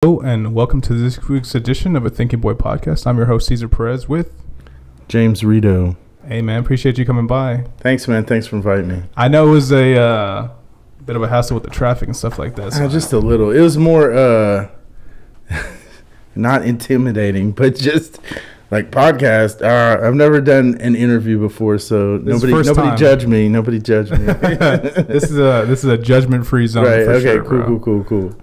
Hello and welcome to this week's edition of a Thinking Boy podcast. I'm your host, Cesar Perez, with James Rito. Hey man, appreciate you coming by. Thanks, man. Thanks for inviting me. I know it was a bit of a hassle with the traffic and stuff like that. So Just a little. It was more not intimidating, but just like podcast. I've never done an interview before, so nobody judge me. Nobody judge me. This is a judgment-free zone. Right. For okay. sure, Cool.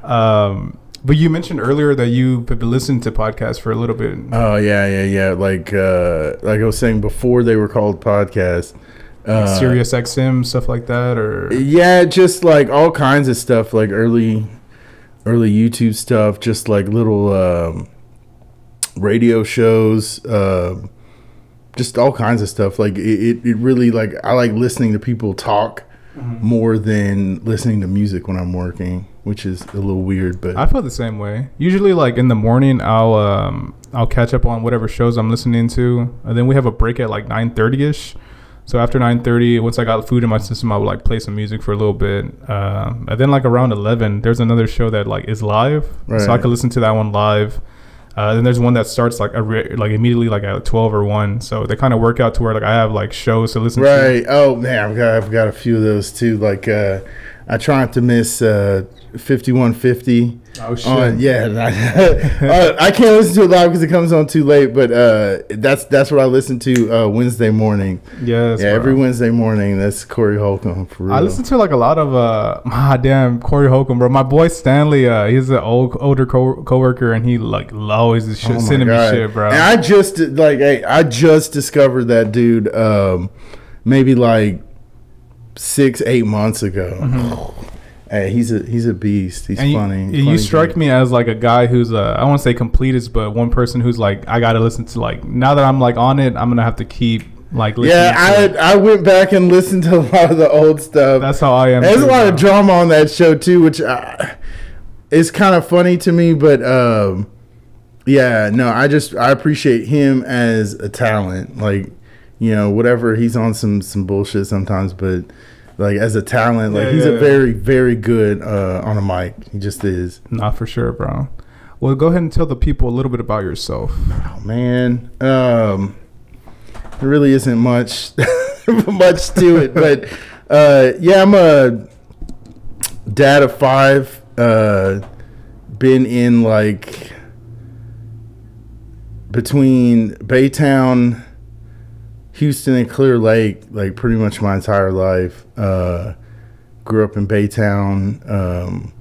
But you mentioned earlier that you've been listening to podcasts for a little bit. Oh yeah. Like I was saying before, they were called podcasts. Like Sirius XM, stuff like that, or yeah, just like all kinds of stuff, like early YouTube stuff, just like little radio shows, just all kinds of stuff. Like it really, like, I like listening to people talk more than listening to music when I'm working, which is a little weird, but I feel the same way. Usually, like in the morning, I'll catch up on whatever shows I'm listening to, and then we have a break at like 9:30ish. So after 9:30, once I got food in my system, I would like play some music for a little bit, and then like around 11, there's another show that like is live, right. So I can listen to that one live. Then there's one that starts like immediately like at 12 or 1. So they kind of work out to where like I have like shows to listen to. Right. Oh man, I've got a few of those too. Like I try not to miss 5150. Oh shit. I can't listen to it live because it comes on too late. But that's what I listen to Wednesday morning. Yes. Yeah, every Wednesday morning. That's Corey Holcomb for real. I listen to like a lot of Corey Holcomb, bro. My boy Stanley, he's an older coworker, and he like always is sending me shit, bro. And I just discovered that dude maybe like 6-8 months ago. Mm-hmm. Hey, he's a beast. He's funny. You strike me as like a guy who's I don't want to say completist, but one person who's like, I gotta listen to, like, now that I'm like on it, I'm gonna have to keep like listening. Yeah, I went back and listened to a lot of the old stuff. That's how I am. There's a lot of drama on that show too, which is kind of funny to me. But yeah, no, I appreciate him as a talent. Like, you know, whatever, he's on some bullshit sometimes, but like as a talent, like he's a very, very good on a mic. He just is. Not for sure, bro. Well, go ahead and tell the people a little bit about yourself. Oh man, there really isn't much much to it, but yeah, I'm a dad of 5. Been in like between Baytown, Houston, and Clear Lake, like pretty much my entire life. Grew up in Baytown.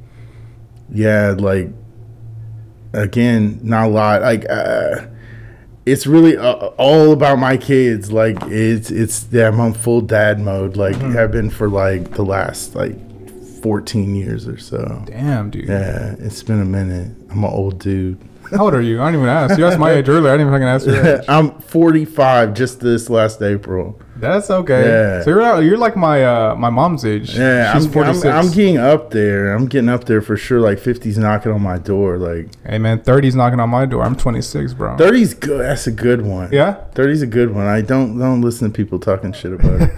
Yeah, like, again, not a lot. Like, it's really all about my kids. Like, I'm on full dad mode. Like, I've been for like the last like 14 years or so. Damn, dude. Yeah, it's been a minute. I'm an old dude. How old are you? I didn't even ask. You asked my age earlier. I didn't even fucking ask your age. I'm 45 just this last April. That's okay. Yeah. So you're like my mom's age. Yeah, she's 46. I'm getting up there. I'm getting up there for sure. Like 50's knocking on my door. Like, hey man, 30's knocking on my door. I'm 26, bro. 30's good. That's a good one. Yeah. 30's a good one. I don't listen to people talking shit about it.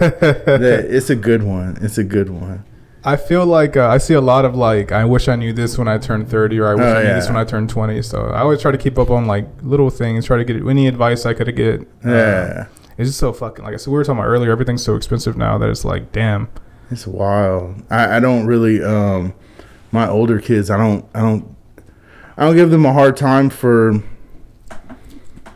It's a good one. It's a good one. I feel like I see a lot of like, I wish I knew this when I turned 30, or I wish I knew this when I turned 20. So I always try to keep up on like little things, try to get any advice I could get. Yeah. It's just so fucking, like I said, we were talking about earlier, everything's so expensive now that it's like, damn. It's wild. I don't really my older kids, I don't give them a hard time for,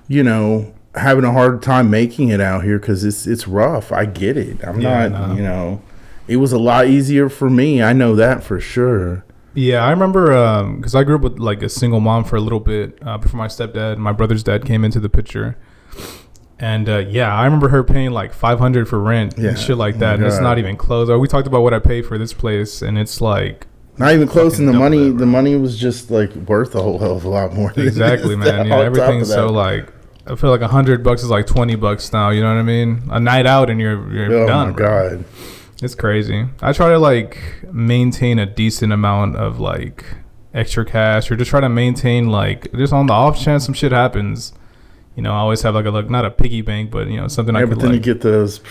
you know, having a hard time making it out here, because it's rough. I get it. You know, it was a lot easier for me. I know that for sure. Yeah, I remember because I grew up with like a single mom for a little bit before my stepdad and my brother's dad came into the picture. And yeah, I remember her paying like $500 for rent and shit like that. And it's not even close. We talked about what I paid for this place, and it's like not even close. And the money was just like worth a whole hell of a lot more. Exactly, man. Yeah, everything's so like, I feel like $100 is like $20 now. You know what I mean? A night out and you're done. Oh my god. It's crazy. I try to like maintain a decent amount of like extra cash, or just try to maintain like, just on the off chance some shit happens. You know, I always have like not a piggy bank, but you know, something I could then like. You get those.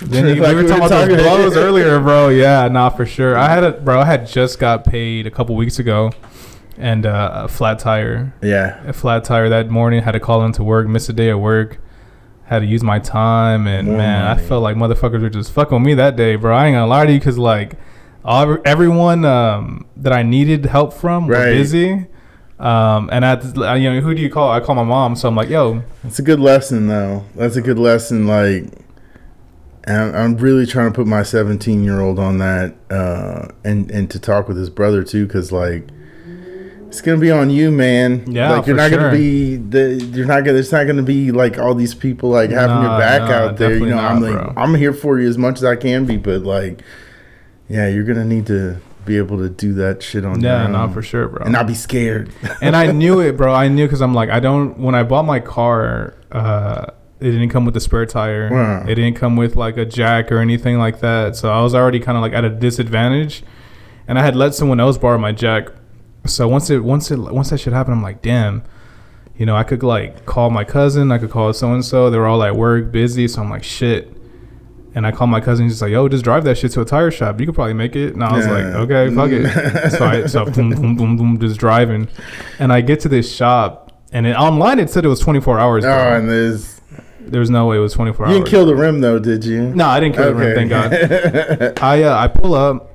Then we were talking about those blows earlier, bro. Yeah, nah, for sure. I had just got paid a couple weeks ago, and a flat tire. Yeah. A flat tire that morning. Had to call into work, miss a day at work. Had to use my time, and More man, money. I felt like motherfuckers were just fucking with me that day, bro. I ain't gonna lie to you, cause like everyone that I needed help from were Right. busy. And who do you call? I call my mom, so I'm like, yo. It's a good lesson, though. That's a good lesson. Like, and I'm really trying to put my 17-year-old on that, and to talk with his brother too, because like, it's gonna be on you, man. Yeah, like you're for not sure. gonna be you're not gonna. It's not gonna be like all these people like having your back out there. You definitely know, not, I'm like, bro. I'm here for you as much as I can be, but like, yeah, you're gonna need to be able to do that shit on your Yeah, own. no, for sure, bro. And not be scared. And I knew it, bro. I knew because I'm like, when I bought my car, it didn't come with a spare tire. Wow. It didn't come with like a jack or anything like that. So I was already kind of like at a disadvantage, and I had let someone else borrow my jack. So once that shit happened, I'm like, damn, you know, I could like call my cousin, I could call so and so. They were all at work, busy. So I'm like, shit. And I called my cousin. He's just like, yo, just drive that shit to a tire shop. You could probably make it. And I was like, okay, fuck it. So boom, boom, boom, boom, just driving. And I get to this shop, and online it said it was 24 hours. Oh, Bro. and There's no way it was 24 hours. you didn't kill the rim though, did you? No, I didn't kill the rim, thank God. I pull up,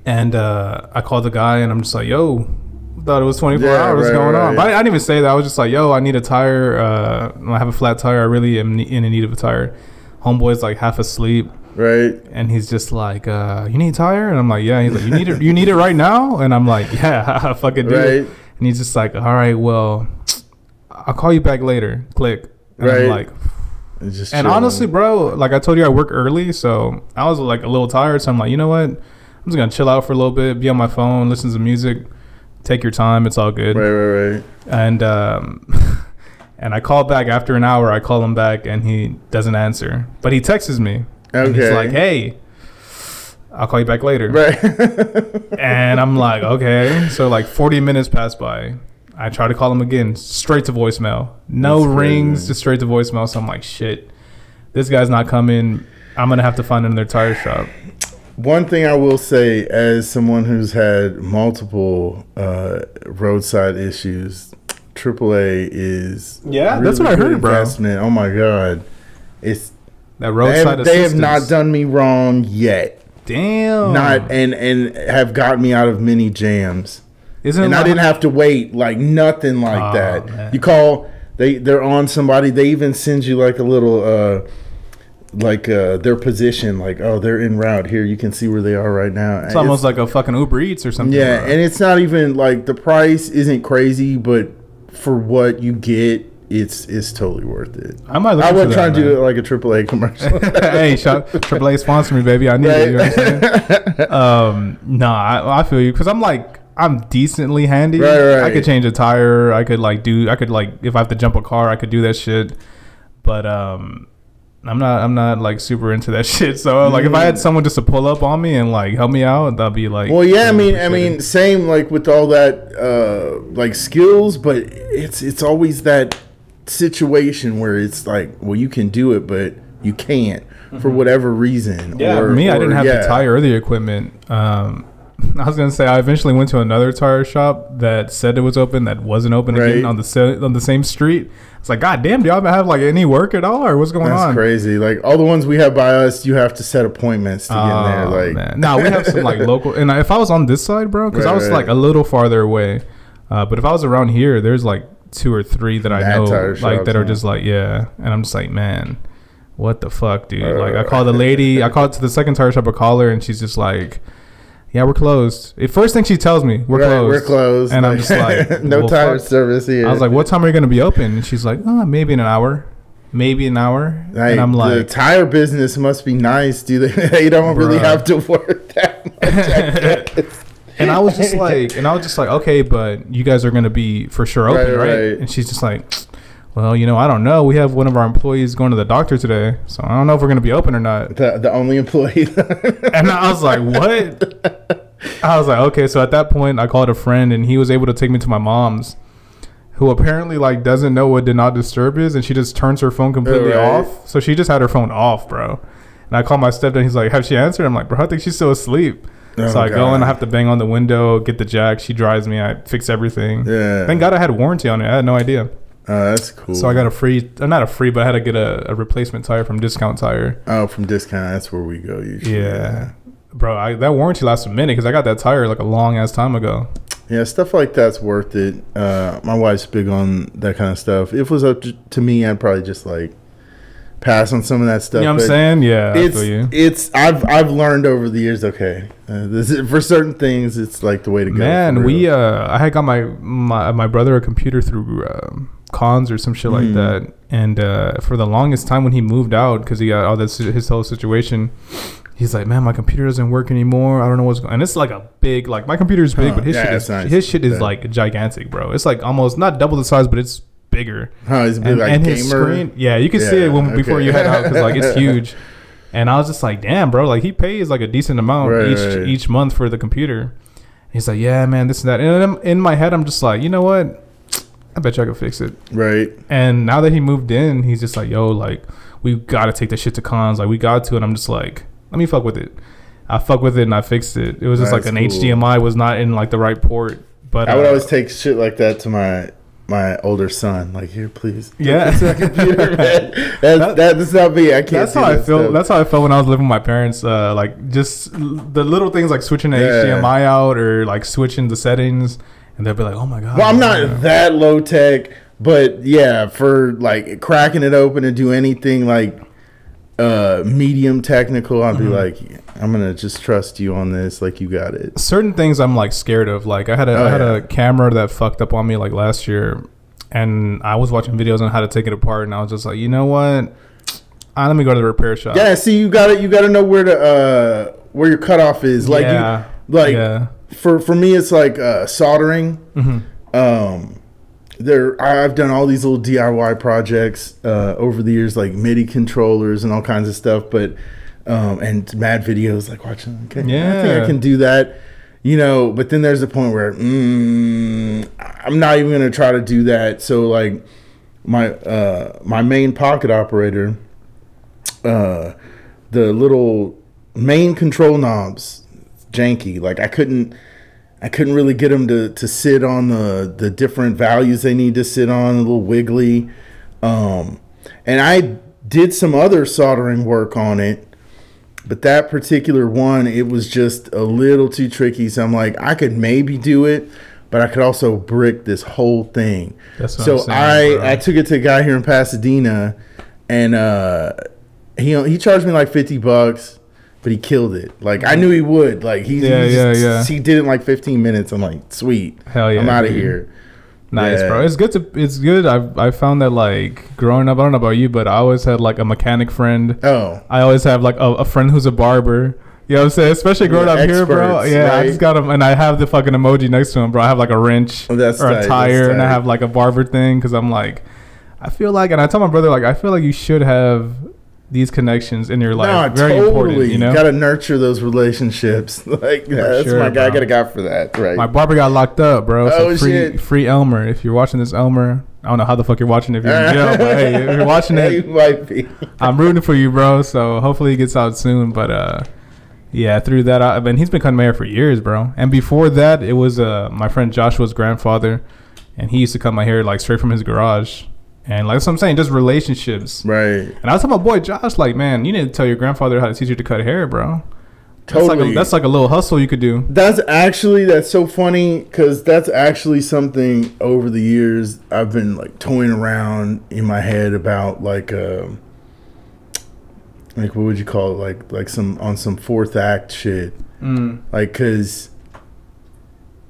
and I call the guy, and I'm just like, yo, thought it was 24 hours going on. But I didn't even say that. I was just like, yo, I need a tire. I have a flat tire. I really am in need of a tire. Homeboy's like half asleep, Right. and he's just like, you need a tire? And I'm like, yeah. He's like, you need it right now? And I'm like, yeah, I fucking do. Right. And he's just like, all right, well, I'll call you back later. Click. And Right. I'm like, It's just and chilling. honestly, bro, like I told you, I work early, so I was like a little tired. So I'm like, you know what? I'm just gonna chill out for a little bit, be on my phone, listen to music, take your time. It's all good. Right. And and I call back after an hour. I call him back, and he doesn't answer. But he texts me. And he's Okay. like, hey, I'll call you back later. Right. And I'm like, okay. So like 40 minutes pass by. I try to call him again, straight to voicemail. No That's rings, crazy. just straight to voicemail. So I'm like, shit, this guy's not coming. I'm going to have to find another tire shop. One thing I will say, as someone who's had multiple roadside issues, AAA is That's what I good heard, bro. investment. Oh my god, it's That roadside they have assistance. not done me wrong yet. Damn. Not and have gotten me out of many jams. Isn't it And I like- didn't have to wait, like nothing like Oh, that. man. You call, they're on somebody. They even send you like a little, their position, like, oh, they're en route. Here, you can see where they are right now. It's almost like a fucking Uber Eats or something. yeah, bro. and it's not even like the price isn't crazy, but for what you get, it's totally worth it. I might look I into wasn't that, trying to man. do it like a AAA commercial. Hey, AAA sponsor me, baby. I need it. You know what I'm saying? Nah, I feel you, because I'm decently handy. Right. I could change a tire. I could if I have to jump a car, I could do that shit. But I'm not like super into that shit. So like if I had someone just to pull up on me and like help me out, that'd be like. Well, yeah, I really mean, appreciated. same like with all that like skills, but it's always that situation where it's like, well, you can do it, but you can't for whatever reason. Yeah, for me, I didn't have the tire or the equipment. I was gonna say I eventually went to another tire shop that said it was open, that wasn't open again Right. on the same street. It's like, God damn, do y'all have like any work at all, or what's going That's on? crazy. Like all the ones we have by us, you have to set appointments to get in there. Like, man. No, we have some like local. And if I was on this side, bro, because I was Right. like a little farther away, but if I was around here, there's like 2 or 3 that I Mad know tire like shops, that are huh? just like, yeah, and I'm just like, man, what the fuck, dude? Like I called the lady, I called to the second tire shop, I call her, and she's just like, yeah, we're closed. The first thing she tells me, we're closed. We're closed. And I'm just like, no well, tire fuck. service here. I was like, what time are you going to be open? And she's like, oh, maybe in an hour. Maybe an hour. Like, and I'm the like, tire business must be nice. Do they don't really Bruh. have to work that much. I guess. and I was just like, okay, but you guys are going to be for sure open, right? Right. And she's just like, well, I don't know. We have one of our employees going to the doctor today, so I don't know if we're going to be open or not. The only employee. And I was like, what? I was like, okay. So at that point, I called a friend, and he was able to take me to my mom's, who apparently like doesn't know what do not disturb is, and she just turns her phone completely Right. off. So she just had her phone off, bro. And I called my stepdad. He's like, have she answered? I'm like, bro, I think she's still asleep. So I go and I have to bang on the window, get the jack. She drives me. I fix everything. Yeah. Thank God I had warranty on it. I had no idea. That's cool. So I got a free, not a free, but I had to get a replacement tire from Discount Tire. Oh, from Discount. That's where we go usually. Yeah. Bro, that warranty lasts a minute because I got that tire like a long ass time ago. Yeah, stuff like that's worth it. My wife's big on that kind of stuff. If it was up to me, I'd probably just like pass on some of that stuff. You know what I'm saying? Yeah, I've learned over the years. Okay, for certain things, it's like the way to go. Man, I had got my brother a computer through Cons or some shit like that, and for the longest time when he moved out because he got all this his whole situation. He's like, man, my computer doesn't work anymore. I don't know what's going on. And it's like a big, like, my computer's big, but his shit is like gigantic, bro. It's like almost not double the size, but it's bigger. It's big, and his screen, you can see it before you head out because like it's huge. And I was just like, damn, bro, like he pays like a decent amount each month for the computer. He's like, yeah, man, this and that. And in my head, I'm just like, you know what? I bet you I could fix it. Right. And now that he moved in, he's just like, yo, like we got to take this shit to Cons. Like we got to, and I'm just like, let me fuck with it. I fuck with it and I fixed it. It was just like an HDMI was not in like the right port. But I would always take shit like that to my older son. Like, here, please. Yeah. Computer, that's not me. I can't. That's how I feel. That's how I felt when I was living with my parents. Like just the little things like switching the HDMI out or like switching the settings, and they'll be like, "Oh my god." Well, I'm not that low tech, but yeah, for like cracking it open and do anything like medium technical, I'd be like, I'm gonna just trust you on this, like you got it. Certain things I'm like scared of. Like I had a camera that fucked up on me like last year, and I was watching videos on how to take it apart, and I was just like, you know what? Let me go to the repair shop. Yeah, see, you gotta know where your cutoff is. Like for me, it's like soldering. I've done all these little DIY projects over the years, like MIDI controllers and all kinds of stuff, but and mad videos like watching. Okay, I think I can do that, you know. But then there's a point where I'm not even gonna try to do that. So like my main pocket operator, the little main control knobs, janky. Like I couldn't really get them to sit on the different values they need to sit on, a little wiggly. And I did some other soldering work on it, but that particular one, it was just a little too tricky. So I'm like, I could maybe do it, but I could also brick this whole thing. That's what I'm saying, I took it to a guy here in Pasadena, and he charged me like $50. But he killed it. Like I knew he would. Like he did it in like 15 minutes. I'm like, sweet. Hell yeah, I'm out of here. Nice, bro. It's good. I found that like growing up, I don't know about you, but I always had like a mechanic friend. Oh. I always have like a friend who's a barber. You know what I'm saying? Especially growing up here, bro. Yeah, right? I just got him, and I have the fucking emoji next to him, bro. I have like a wrench or a tire, and I have like a barber thing because I'm like, I feel like, and I tell my brother like, I feel like you should have these connections in your life. Very important, you know. You gotta nurture those relationships. Like that's my guy. I got a guy for that. Right. My barber got locked up, bro. So free Elmer. If you're watching this, Elmer, I don't know how the fuck you're watching it if you're in jail, but hey, if you're watching it, you might be. I'm rooting for you, bro. So hopefully he gets out soon. But yeah, through that, I mean, he's been cutting my hair for years, bro. And before that, it was my friend Joshua's grandfather, and he used to cut my hair like straight from his garage. And like that's what I'm saying, just relationships. Right. And I was telling my boy Josh, like, man, you need to tell your grandfather how to teach you to cut hair, bro. Totally. That's like a little hustle you could do. That's so funny because that's actually something over the years I've been like toying around in my head about like what would you call it? Like some fourth act shit. Like, cause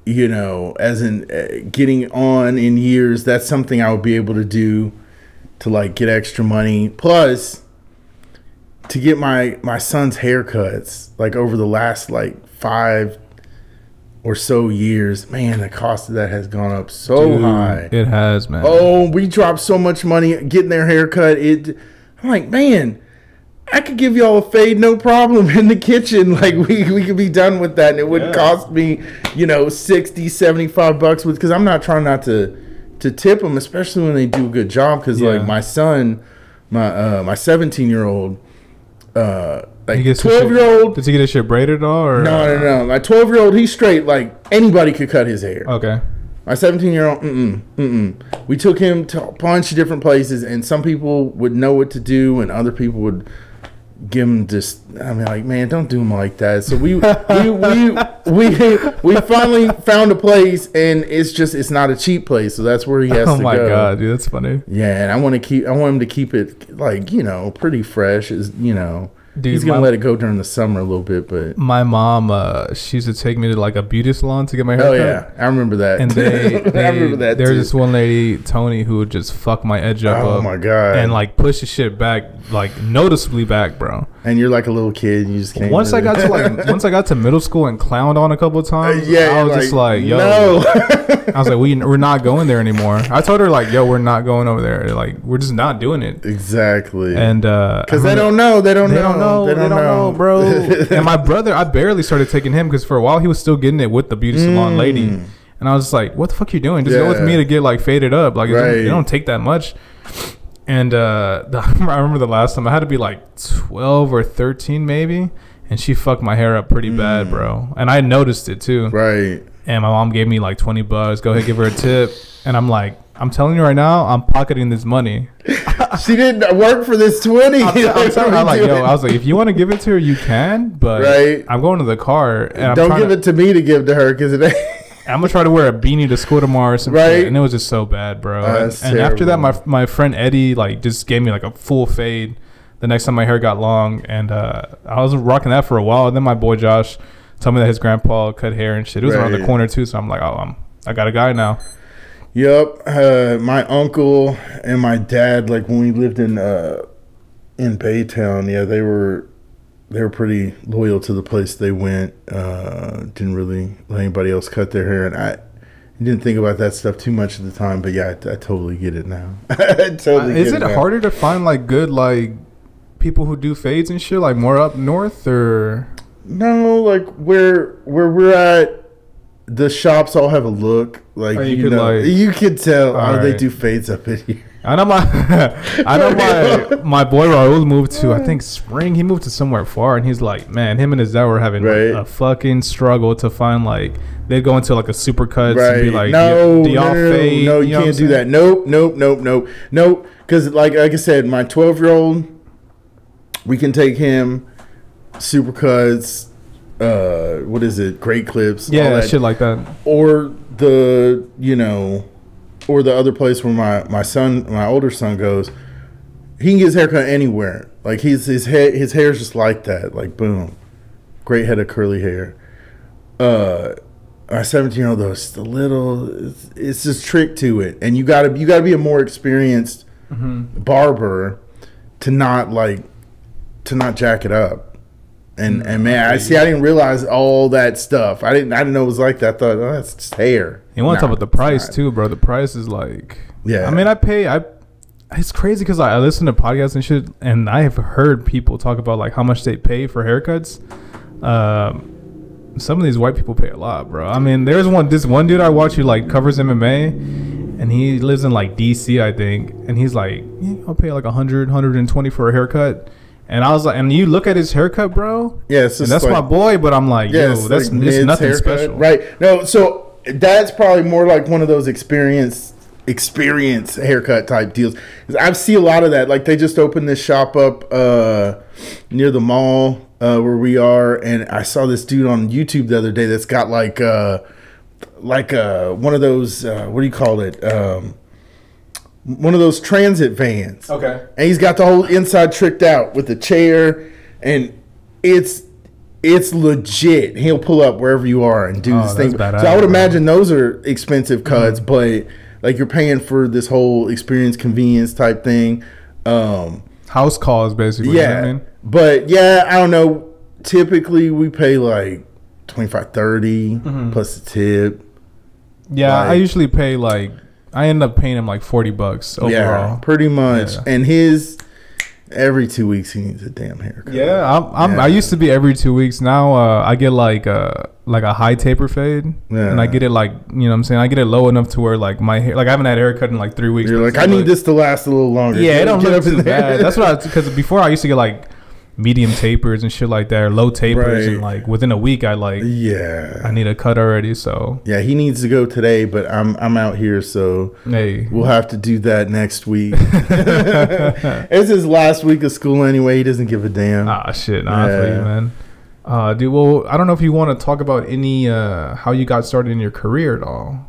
you know, as in getting on in years, that's something I would be able to do to like get extra money. Plus, to get my son's haircuts, like over the last like 5 or so years, man, the cost of that has gone up so high. It has, man. Oh, we dropped so much money getting their haircut. I'm like, man, I could give y'all a fade, no problem, in the kitchen. Like we could be done with that, and it wouldn't cost me, you know, $60-$75 because I'm not trying not to tip them, especially when they do a good job. Because like my son, my 17-year-old, Like He gets 12-year-old. Does he get his shit braided at all? Or No. My 12-year-old, he's straight. Like anybody could cut his hair. Okay. My 17-year-old, we took him to a bunch of different places, and some people would know what to do, and other people would give him just. I mean, like, man, don't do him like that. So we finally found a place, and it's not a cheap place, so that's where he has to go. Oh my god, dude, that's funny. Yeah, and I want him to keep it like pretty fresh. Dude, he's gonna let it go during the summer a little bit, but my mom, she used to take me to like a beauty salon to get my hair cut. Oh yeah, I remember that. And I remember that. There's this one lady, Tony, who would just fuck my edge up. Oh my god! And like push the shit back, like noticeably back, bro. And you're like a little kid. You just can't. Once I got to middle school and clowned on a couple of times, I was just like, yo, no. I was like, we're not going there anymore. I told her like, yo, we're not going over there. Like, we're just not doing it. Exactly. And because they don't know, bro. And my brother, I barely started taking him because for a while he was still getting it with the beauty salon lady, and I was just like, what the fuck you doing? Just go with me to get like faded up. Like, it don't take that much. And I remember the last time I had to be like 12 or 13 maybe, and she fucked my hair up pretty bad, bro. And I noticed it too. Right. And my mom gave me like $20. Go ahead, give her a tip. And I'm like, I'm telling you right now, I'm pocketing this money. She didn't work for this 20. I was like, if you want to give it to her, you can. But I'm going to the car. And don't give it to me to give to her because it ain't. I'm gonna try to wear a beanie to school tomorrow or something. Right. And it was just so bad, bro. And after that, my friend Eddie like just gave me like a full fade the next time my hair got long. And I was rocking that for a while. And then my boy Josh told me that his grandpa cut hair and shit. It was around the corner too. So I'm like, I got a guy now. Yep. My uncle and my dad, like when we lived in Baytown, they were pretty loyal to the place they went. Didn't really let anybody else cut their hair, and I didn't think about that stuff too much at the time. But yeah, I totally get it now. Is it harder to find like good like people who do fades and shit, like more up north or? No, like where we're at. The shops all have a look like you could tell. They do fades up in here. I know my boy Raul moved to I think Spring. He moved to somewhere far, and he's like, man, him and his dad were having a fucking struggle to find like they'd go into like a Supercuts and be like, no, you can't do that. Nope. Because like I said, my 12-year-old, we can take him Supercuts. What is it? Great Clips. Yeah, all that shit like that. Or the other place where my older son goes, he can get his haircut anywhere. Like his hair's just like that. Like boom, great head of curly hair. My 17-year-old though, it's just trick to it, and you gotta be a more experienced barber to not jack it up. And man, I didn't realize all that stuff. I didn't know it was like that. I thought, that's just hair. You want to talk about the price too, bro? The price is like, I mean, it's crazy because I listen to podcasts and shit, and I have heard people talk about like how much they pay for haircuts. Some of these white people pay a lot, bro. I mean, there's this one dude I watch who like covers MMA, and he lives in like DC, I think, and he's like, I'll pay like 100, 120 for a haircut. And I was like, and you look at his haircut, bro. Yeah, and that's like, my boy. But I'm like, yo, that's like it's nothing haircut, special, right? No, so that's probably more like one of those experience haircut type deals. I see a lot of that. Like they just opened this shop up near the mall where we are, and I saw this dude on YouTube the other day that's got like one of those what do you call it? One of those transit vans. Okay. And he's got the whole inside tricked out with the chair, and it's legit. He'll pull up wherever you are and do this thing. So I would imagine those are expensive cuts, but like you're paying for this whole experience, convenience type thing. House calls, basically. Yeah. You know what I mean? But yeah, I don't know. Typically, we pay like $25-$30 plus a tip. Yeah, I usually pay like. I end up paying him like $40 overall. Yeah, pretty much. Yeah. And every 2 weeks he needs a damn haircut. Yeah, I used to be every 2 weeks. Now I get like a high taper fade, and I get it like, you know what I'm saying, I get it low enough to where like my hair, like I haven't had a haircut in like 3 weeks. You're like, I need this to last a little longer. Yeah, it don't look too bad. That's what because before I used to get like medium tapers and shit like that, or low tapers, and like within a week I need a cut already. So yeah, he needs to go today, but I'm out here, so hey, we'll have to do that next week. It's his last week of school anyway. He doesn't give a damn. Shit, nah, for you, man. Dude, well, I don't know if you want to talk about any how you got started in your career at all.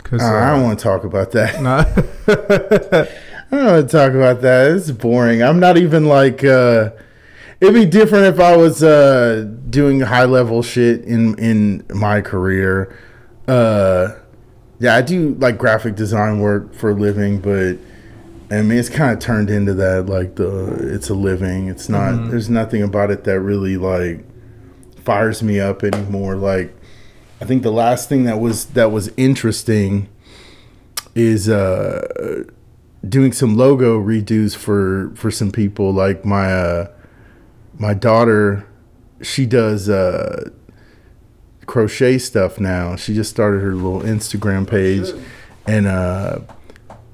Cause I don't want to talk about that. Nah. I don't want to talk about that. It's boring. I'm not even like. It'd be different if I was doing high level shit in my career. Yeah, I do like graphic design work for a living, but I mean it's kind of turned into that. Like it's a living. It's not. There's nothing about it that really like fires me up anymore. Like I think the last thing that was interesting is doing some logo redos for some people. Like my daughter, she does crochet stuff now. She just started her little Instagram page, and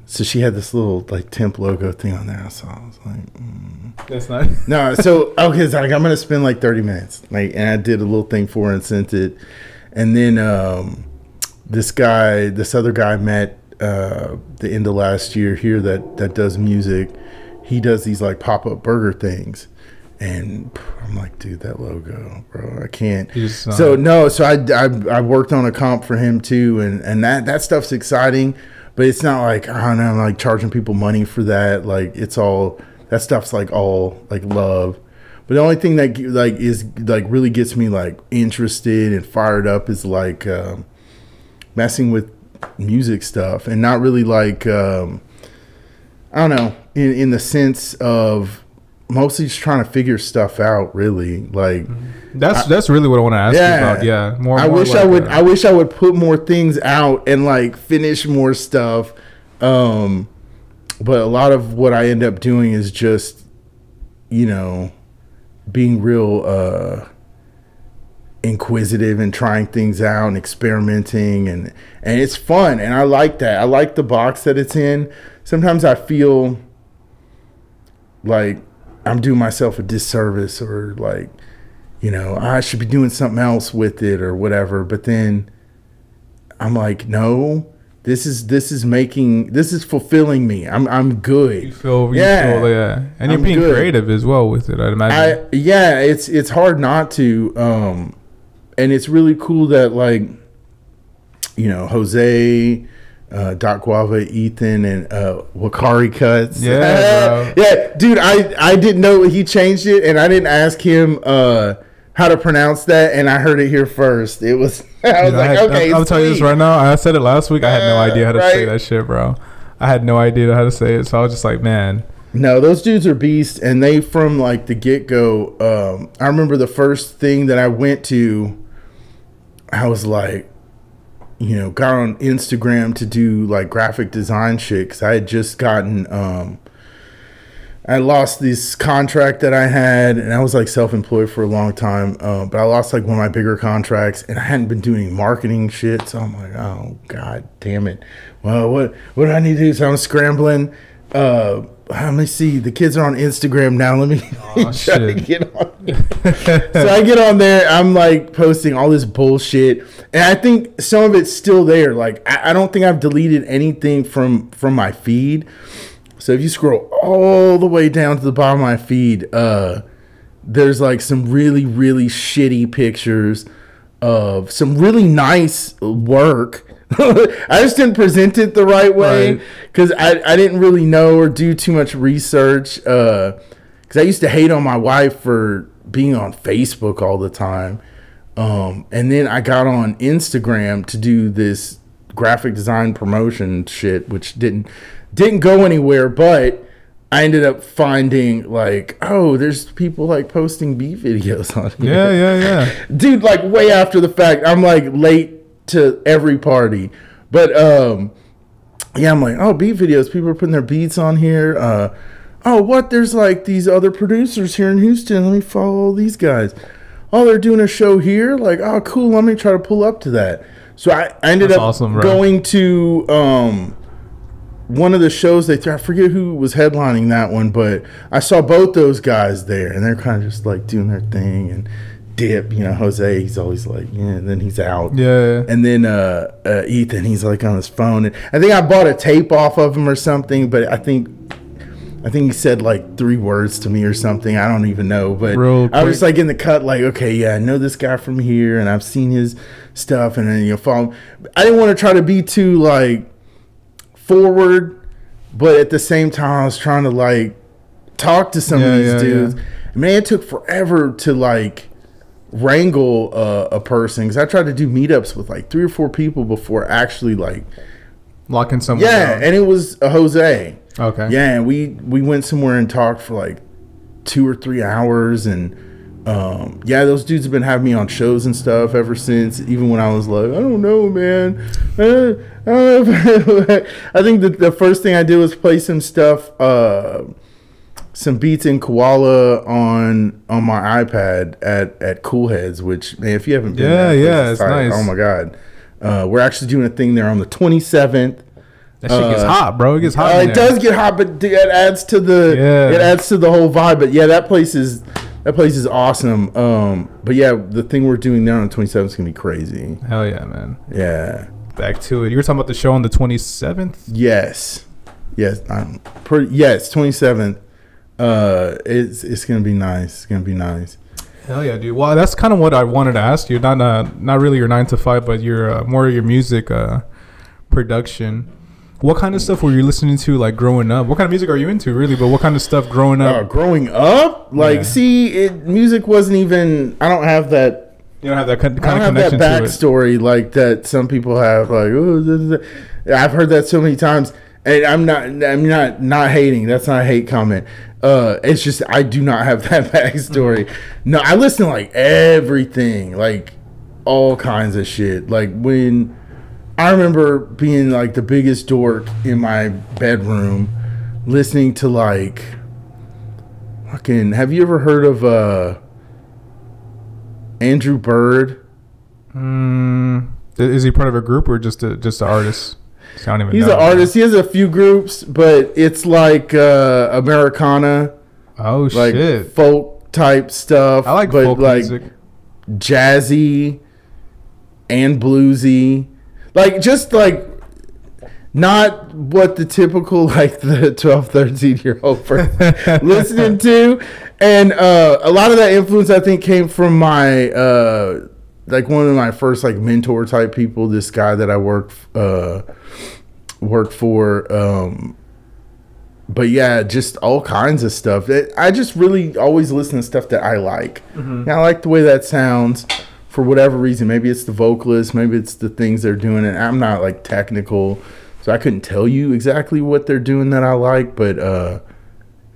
so she had this little like temp logo thing on there. So I was like, that's not no. So okay, so like I'm gonna spend like 30 minutes, like, and I did a little thing for her and sent it, and then this other guy met the end of last year here that does music. He does these like pop-up burger things. And I'm like, dude, that logo, bro, I can't. So I worked on a comp for him too, and that stuff's exciting, but it's not like, I don't know, I'm like charging people money for that. Like it's all that stuff's like all like love. But the only thing that like is like really gets me like interested and fired up is like messing with music stuff, and not really like I don't know, in the sense of mostly just trying to figure stuff out, really. Like that's really what I want to ask you about. Yeah, more. I wish I would put more things out and like finish more stuff. But a lot of what I end up doing is just, you know, being real inquisitive and trying things out and experimenting, and it's fun, and I like that. I like the box that it's in. Sometimes I feel like I'm doing myself a disservice, or like, you know, I should be doing something else with it or whatever. But then I'm like, no, this is fulfilling me. I'm good. You feel yeah. And you're being creative as well with it, I'd imagine. It's hard not to. And it's really cool that, like, you know, Jose, Doc Guava, Ethan, and Wakari Cuts. Yeah, bro. Yeah, dude, I didn't know he changed it, and I didn't ask him how to pronounce that, and I heard it here first. It was I'll tell you this right now. I said it last week. I had no idea how to say that shit, bro. I had no idea how to say it, so I was just like, man. No, those dudes are beasts, and they from like the get go. I remember the first thing that I went to, I was like, you know, got on Instagram to do like graphic design shit, because I had just gotten I lost this contract that I had, and I was like self-employed for a long time, but I lost like one of my bigger contracts, and I hadn't been doing marketing shit, so I'm like, oh god damn it, well, what do I need to do? So I'm scrambling. Let me see, the kids are on Instagram now, let me try to get on. So I get on there, I'm like posting all this bullshit, and I think some of it's still there. Like I don't think I've deleted anything from my feed. So if you scroll all the way down to the bottom of my feed, there's like some really, really shitty pictures of some really nice work. I just didn't present it the right way, because I didn't really know or do too much research. Because I used to hate on my wife for being on Facebook all the time. And then I got on Instagram to do this graphic design promotion shit, which didn't go anywhere, but I ended up finding like, oh, there's people like posting beat videos on here. Yeah. Dude, like way after the fact. I'm like late to every party. But yeah, I'm like, oh, beat videos. People are putting their beats on here. Oh, what? There's like these other producers here in Houston. Let me follow these guys. Oh, they're doing a show here. Like, oh, cool. Let me try to pull up to that. So I ended up going to one of the shows I forget who was headlining that one, but I saw both those guys there, and they're kind of just like doing their thing. And Dip, you know, Jose, he's always like, yeah, and then he's out. Yeah. And then Ethan, he's like on his phone. And I think I bought a tape off of him or something, but I think he said like 3 words to me or something. I don't even know. But I was like in the cut, like, okay, yeah, I know this guy from here, and I've seen his stuff, and then follow him. I didn't want to try to be too like forward, but at the same time, I was trying to like talk to some of these dudes. Yeah. Man, it took forever to like wrangle a person, because I tried to do meetups with like 3 or 4 people before actually like locking someone down. And it was a Jose. Okay. Yeah, and we went somewhere and talked for like 2 or 3 hours, and those dudes have been having me on shows and stuff ever since, even when I was like, I don't know, man. I think that the first thing I did was play some stuff, some beats in Koala on my iPad at Cool Heads, which, man, if you haven't been there, it's nice. Oh my God. We're actually doing a thing there on the 27th. That shit gets hot, bro. It gets hot. It does get hot, but it adds to the whole vibe. But yeah, that place is awesome. But yeah, the thing we're doing there on the 27th is gonna be crazy. Hell yeah, man. Yeah. Back to it. You were talking about the show on the 27th? Yes. 27th. It's gonna be nice. It's gonna be nice. Hell yeah, dude. Well, that's kind of what I wanted to ask you. Not really your 9 to 5, but your more your music production. What kind of stuff were you listening to like growing up? What kind of music are you into, really? But what kind of stuff growing up? Growing up, music wasn't even. I don't have that. You don't have that kind of connection. I don't have that backstory like that some people have. Like, I've heard that so many times, and I'm not hating. That's not a hate comment. It's just I do not have that backstory. No, I listen to like everything, like all kinds of shit. Like when I remember being like the biggest dork in my bedroom, listening to like fucking. Have you ever heard of Andrew Bird? Is he part of a group or just an artist? He's an artist. He has a few groups, but it's like Americana. Oh, like shit. Folk type stuff. I like folk music. Jazzy and bluesy. Like, just like not what the typical like the 12, 13-year-old person listening to. And a lot of that influence I think came from my like one of my first like mentor type people, this guy that I worked for. But yeah, just all kinds of stuff. I just really always listen to stuff that I like. Mm-hmm. I like the way that sounds for whatever reason. Maybe it's the vocalist, maybe it's the things they're doing. And I'm not like technical, so I couldn't tell you exactly what they're doing that I like. But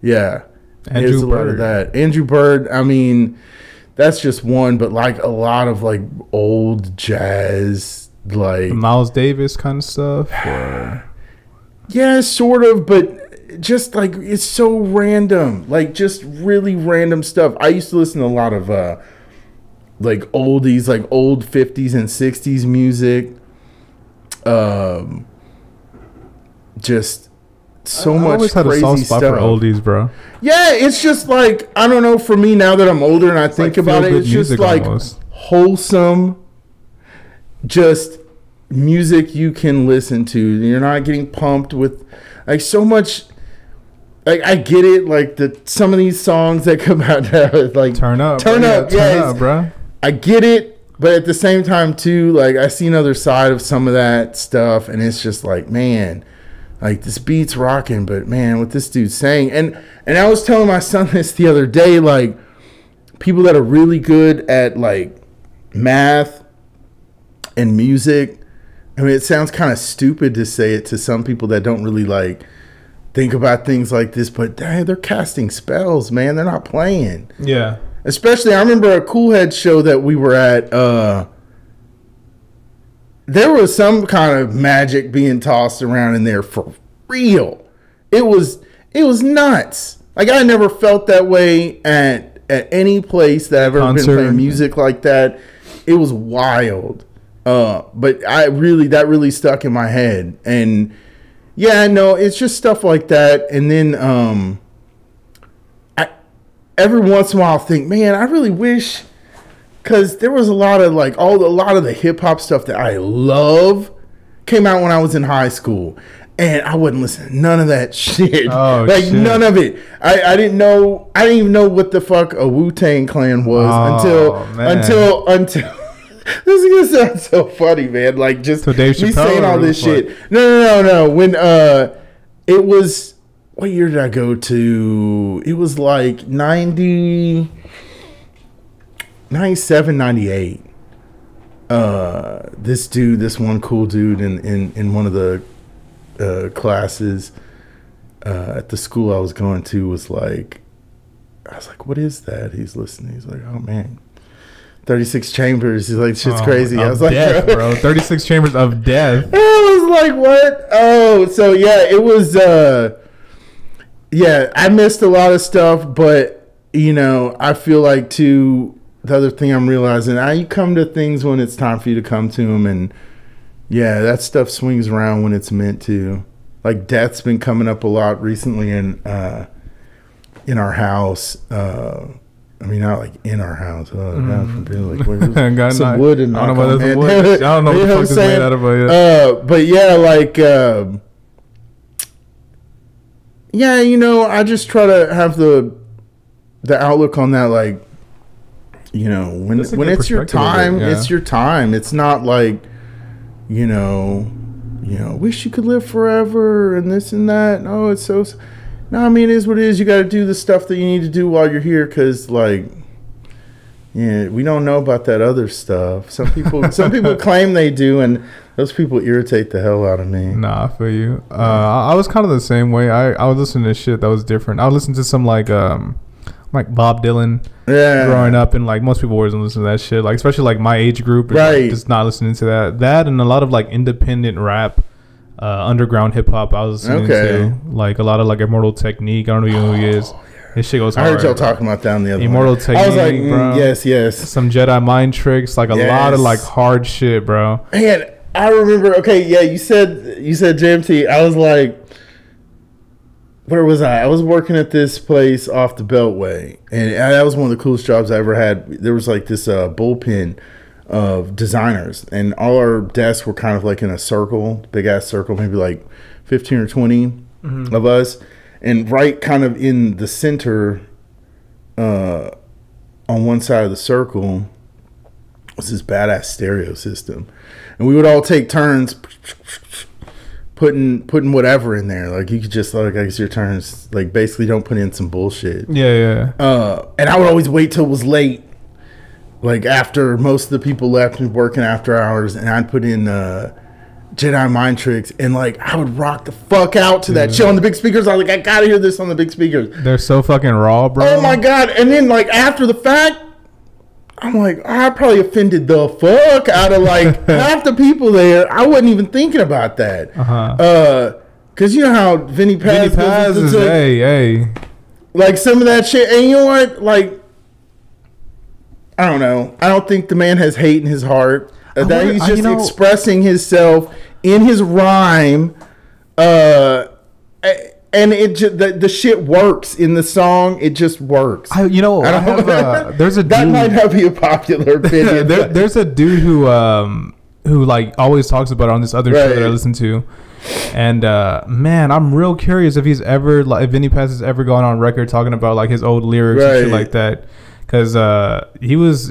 yeah, there's a lot of that. Andrew Bird, I mean, that's just one, but like a lot of like old jazz, like Miles Davis kind of stuff. Or? Yeah, sort of, but just like it's so random, like just really random stuff. I used to listen to a lot of like oldies, like old 50s and 60s music. Just so much crazy stuff. I always had a soft spot for oldies, bro. Yeah, it's just like, I don't know, for me now that I'm older and I think about it, it's just like wholesome, just music you can listen to. You're not getting pumped with like so much. Like, I get it, like some of these songs that come out now, like turn up, bro. I get it, but at the same time too, like I see another side of some of that stuff, and it's just like, man, like this beat's rocking, but man, what this dude's saying, and I was telling my son this the other day, like people that are really good at like math and music. I mean, it sounds kind of stupid to say it to some people that don't really like think about things like this, but they're casting spells, man. They're not playing. Yeah. Especially, I remember a Cool Head show that we were at. There was some kind of magic being tossed around in there for real. It was nuts. Like, I never felt that way at any place that I've ever been playing music like that. It was wild. But that really stuck in my head, and Yeah, no, it's just stuff like that. And then I every once in a while I think, man, I really wish, because there was a lot of like a lot of the hip hop stuff that I love came out when I was in high school, and I wouldn't listen to none of that shit. Oh, like shit. none of it. I didn't even know what the fuck a Wu-Tang Clan was until this is gonna sound so funny, man. Like just So Dave me Chappelle saying all this shit. No. When it was, what year did I go to? It was like 90, 97, 98. This one cool dude in one of the classes at the school I was going to was like, I was like, what is that? He's listening. He's like, oh man, 36 Chambers. He's like, shit's crazy. I was like, death, bro. 36 Chambers of Death. I was like, what? Oh, so yeah, it was. Yeah, I missed a lot of stuff, but you know, I feel like too. The other thing I'm realizing, you come to things when it's time for you to come to them, and yeah, that stuff swings around when it's meant to. Like death's been coming up a lot recently in our house. I mean, not like in our house. God forbid, like where's some wood and I don't know what the fuck is made out of it. But yeah, like yeah, you know, I just try to have the outlook on that, like, you know, when it's your time, it's your time. It's not like, you know, wish you could live forever and this and that. No, it's so. No, I mean, it is what it is. You got to do the stuff that you need to do while you're here, because, like, yeah, we don't know about that other stuff. Some people claim they do, and those people irritate the hell out of me. Nah, I feel you. I was kind of the same way. I was listening to shit that was different. I would listen to some like Bob Dylan. Yeah. Growing up, and like most people wasn't listening to that shit. Like especially like my age group, is, right? Like, just not listening to that. That and a lot of like independent rap. Underground hip hop I was listening to, like a lot of like Immortal Technique. I don't know who he is. His shit goes hard. I heard y'all talking about that on the other Immortal one. Technique. I was like, bro. yes. Some Jedi mind tricks, like a lot of like hard shit, bro. Man, I remember. Okay, yeah, you said JMT. I was like, where was I? I was working at this place off the Beltway, and that was one of the coolest jobs I ever had. There was like this bullpen of designers, and all our desks were kind of like in a circle, big ass circle, maybe like 15 or 20 of us, and right kind of in the center on one side of the circle was this badass stereo system, and we would all take turns putting whatever in there. Like you could just, like, I guess your turns, like basically don't put in some bullshit. Yeah. And I would always wait till it was late, like after most of the people left and working after hours, and I'd put in Jedi mind tricks, and like I would rock the fuck out to that shit on the big speakers. I was like, I gotta hear this on the big speakers. They're so fucking raw, bro. Oh my god. And then like after the fact, I'm like, I probably offended the fuck out of like half the people there. I wasn't even thinking about that. Cause you know how Vinny Paz is hey. Like some of that shit, and you know what? Like, I don't know. I don't think the man has hate in his heart. That he's just expressing himself in his rhyme, and it just, the shit works in the song. It just works. There's a dude, that might not be a popular opinion. there's a dude who like always talks about it on this other show that I listen to, and man, I'm real curious if he's ever if Vinny Paz has ever gone on record talking about like his old lyrics and shit like that. Cause he was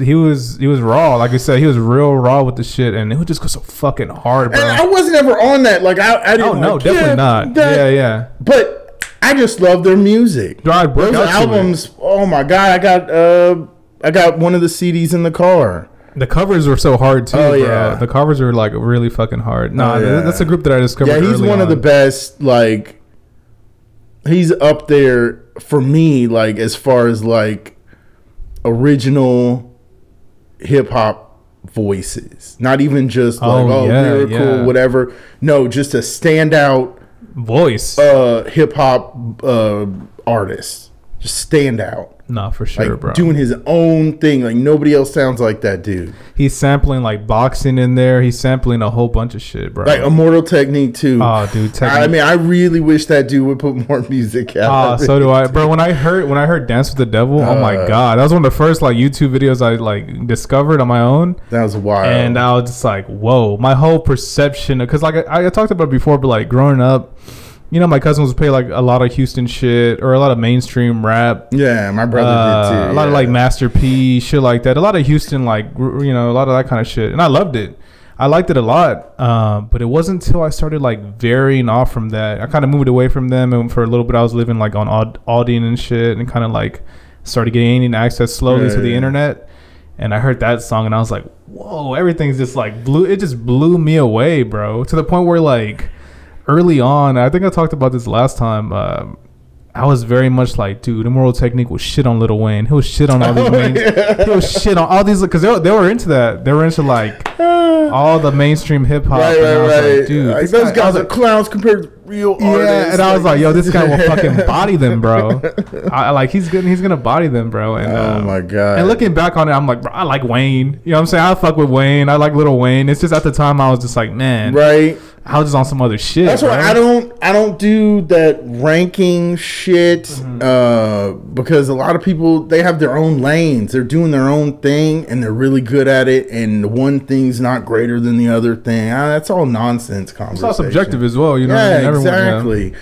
raw, like I said, he was real raw with the shit, and it would just go so fucking hard, bro. And I wasn't ever on that. Like I didn't. Oh no, definitely not. Yeah. But I just love their music. Those albums. Oh my god, I got one of the CDs in the car. The covers were so hard too. Oh bro. yeah, the covers are like really fucking hard. That's a group that I discovered. Yeah, he's one of the best. Like he's up there for me. Like as far as like original hip hop voices, not even just like lyrical whatever. No, just a standout voice hip hop artist. just stand out. No, for sure, Like bro. doing his own thing. Like nobody else sounds like that dude. He's sampling like boxing in there. He's sampling a whole bunch of shit, bro. Like Immortal Technique too. Oh, dude. I mean, I really wish that dude would put more music out. So do I, bro. When I heard Dance with the Devil, oh my god, that was one of the first like YouTube videos I like discovered on my own. That was wild. And I was just like, whoa, my whole perception, because like I talked about it before, but like growing up, you know, my cousins would play like a lot of Houston shit or a lot of mainstream rap. Yeah, my brother did too. A lot of like Master P, shit like that. A lot of Houston, like, you know, a lot of that kind of shit. And I loved it. I liked it a lot. But it wasn't until I started like varying off from that. I kind of moved away from them. And for a little bit, I was living like on Audien and shit, and kind of like started gaining access slowly to the internet. And I heard that song and I was like, whoa, everything's just like it just blew me away, bro. To the point where like, early on, I think I talked about this last time. I was very much like, dude, Immortal Technique was shit on Lil Wayne. He was shit on all these He was shit on all these, because they were into that. They were into like all the mainstream hip hop. Right. Like, dude, like, those guys are clowns compared to real artists. Yeah, and I was like, yo, this guy will fucking body them, bro. He's gonna body them, bro. And oh my god. And looking back on it, I'm like, bro, I like Wayne. You know what I'm saying? I fuck with Wayne. I like Lil Wayne. It's just at the time I was just like, man, right. I was just on some other shit. That's why I don't do that ranking shit, because a lot of people, they have their own lanes. They're doing their own thing and they're really good at it, and the one thing's not greater than the other thing. That's all nonsense conversation. It's all subjective as well, you know. Yeah, exactly.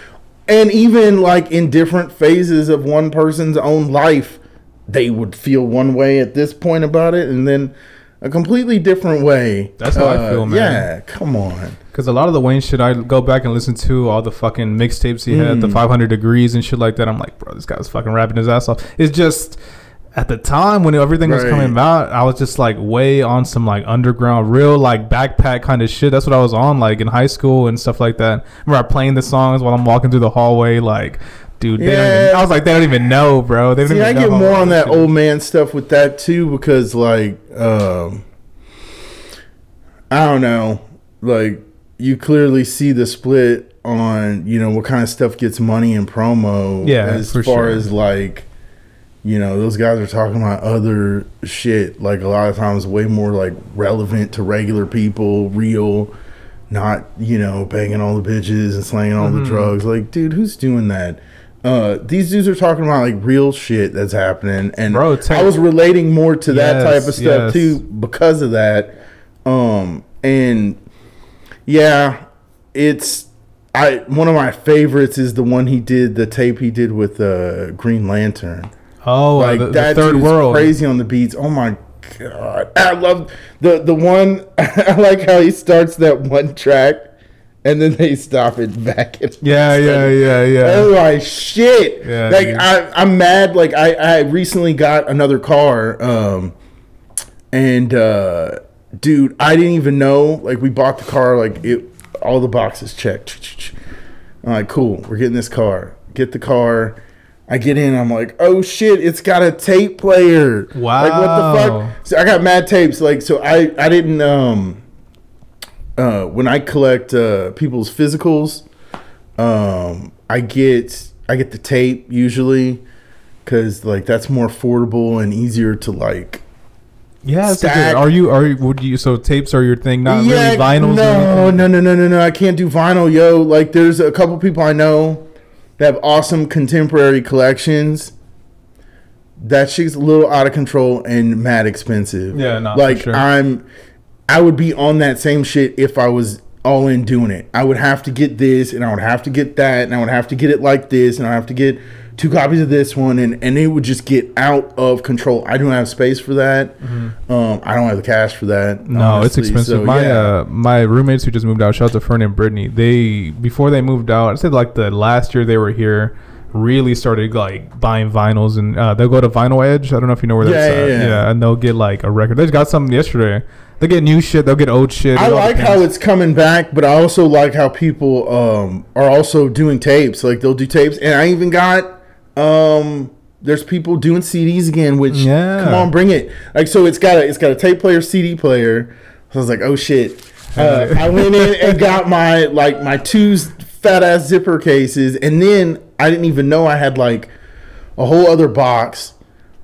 And even like in different phases of one person's own life, they would feel one way at this point about it, and then a completely different way. That's how I feel, man. Yeah, come on. Because a lot of the Wayne shit, I go back and listen to all the fucking mixtapes he had, the 500 Degrees and shit like that. I'm like, bro, this guy was fucking rapping his ass off. It's just, at the time when everything was coming out, I was just like way on some like underground, real like backpack kind of shit. That's what I was on like in high school and stuff like that. I remember playing the songs while I'm walking through the hallway, like, dude, I was like, they don't even know, bro. They don't even know. I get more on that old man stuff with that too, because like, I don't know, like, you clearly see the split on, you know, what kind of stuff gets money and promo. Yeah, as far as like, you know, those guys are talking about other shit, like a lot of times way more like relevant to regular people, real, not, you know, banging all the bitches and slanging all the drugs. Like, dude, who's doing that? These dudes are talking about like real shit that's happening, and bro, I was relating more to that type of stuff too because of that. And yeah, it's one of my favorites is the one he did, the tape he did with Green Lantern. Oh, like the that Third World, crazy on the beats. Oh my god, I love the one. I like how he starts that one track, and then they stop it back. Yeah. Oh my shit! Yeah, like dude. I'm mad. Like I recently got another car, and dude, I didn't even know. Like we bought the car, like all the boxes checked. I'm like, cool, we're getting this car. Get the car. I get in, I'm like, oh shit, it's got a tape player. Wow. Like what the fuck? So I got mad tapes. Like, so I didn't when I collect people's physicals, I get the tape usually, because like that's more affordable and easier to like. Yeah, so tapes are your thing, not really vinyls? No, I can't do vinyl, yo. Like there's a couple people I know that have awesome contemporary collections. That shit's a little out of control and mad expensive. Yeah, no, like for sure. I would be on that same shit if I was all in doing it. I would have to get this, and I would have to get that, and I would have to get it like this, and I have to get 2 copies of this one, and it would just get out of control. I don't have space for that. I don't have the cash for that. No, honestly. it's expensive. So, my roommates who just moved out, shout out to Fern and Brittany, before they moved out, I said like the last year they were here, really started like buying vinyls, and they'll go to Vinyl Edge. I don't know if you know where that's at. Yeah, and they'll get like a record. They just got something yesterday. They get new shit. They'll get old shit. I like how it's coming back, but I also like how people are also doing tapes. Like they'll do tapes, and I even got there's people doing CDs again. Which come on, bring it. Like so, it's got a tape player, CD player. So I was like, oh shit. I went in and got my 2 fat ass zipper cases, and then I didn't even know I had like a whole other box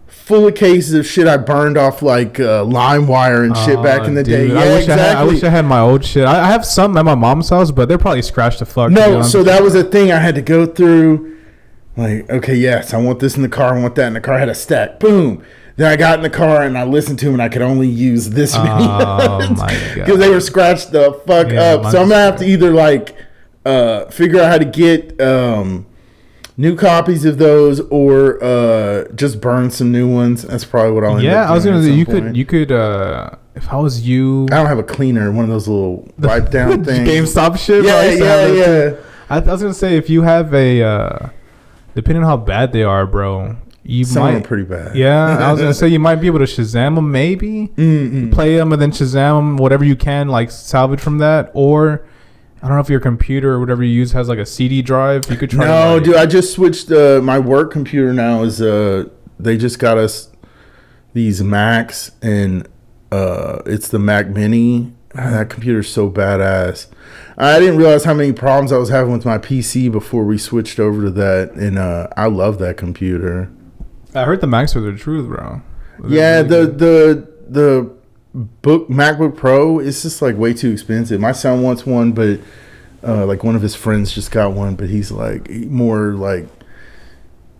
full of cases of shit I burned off like LimeWire and shit back in the day. Dude, Yeah, I wish I had my old shit. I have some at my mom's house, but they're probably scratched the fuck. No, so that was a thing I had to go through. Like, okay, yes, I want this in the car. I want that in the car. I had a stack. Boom. Then I got in the car and I listened to them and I could only use this many. Oh my god! Because they were scratched the fuck up. So I'm gonna have to either like figure out how to get new copies of those or just burn some new ones. That's probably what I'll end up doing. Yeah, I was gonna say you could if I was you. I don't have a cleaner, one of those little wipe down things. GameStop shit. Yeah. I was gonna say if you have a depending on how bad they are, bro. Some are pretty bad. Yeah, I was gonna say you might be able to Shazam them, maybe play them and then Shazam them, whatever you can, like salvage from that. Or I don't know if your computer or whatever you use has like a CD drive. You could try. No, dude, I just switched. My work computer now is they just got us these Macs and it's the Mac Mini. That computer's so badass. I didn't realize how many problems I was having with my PC before we switched over to that, and I love that computer. I heard the Macs are the truth, bro. Yeah, the MacBook Pro is just like way too expensive. My son wants one, but like one of his friends just got one, but he's like more like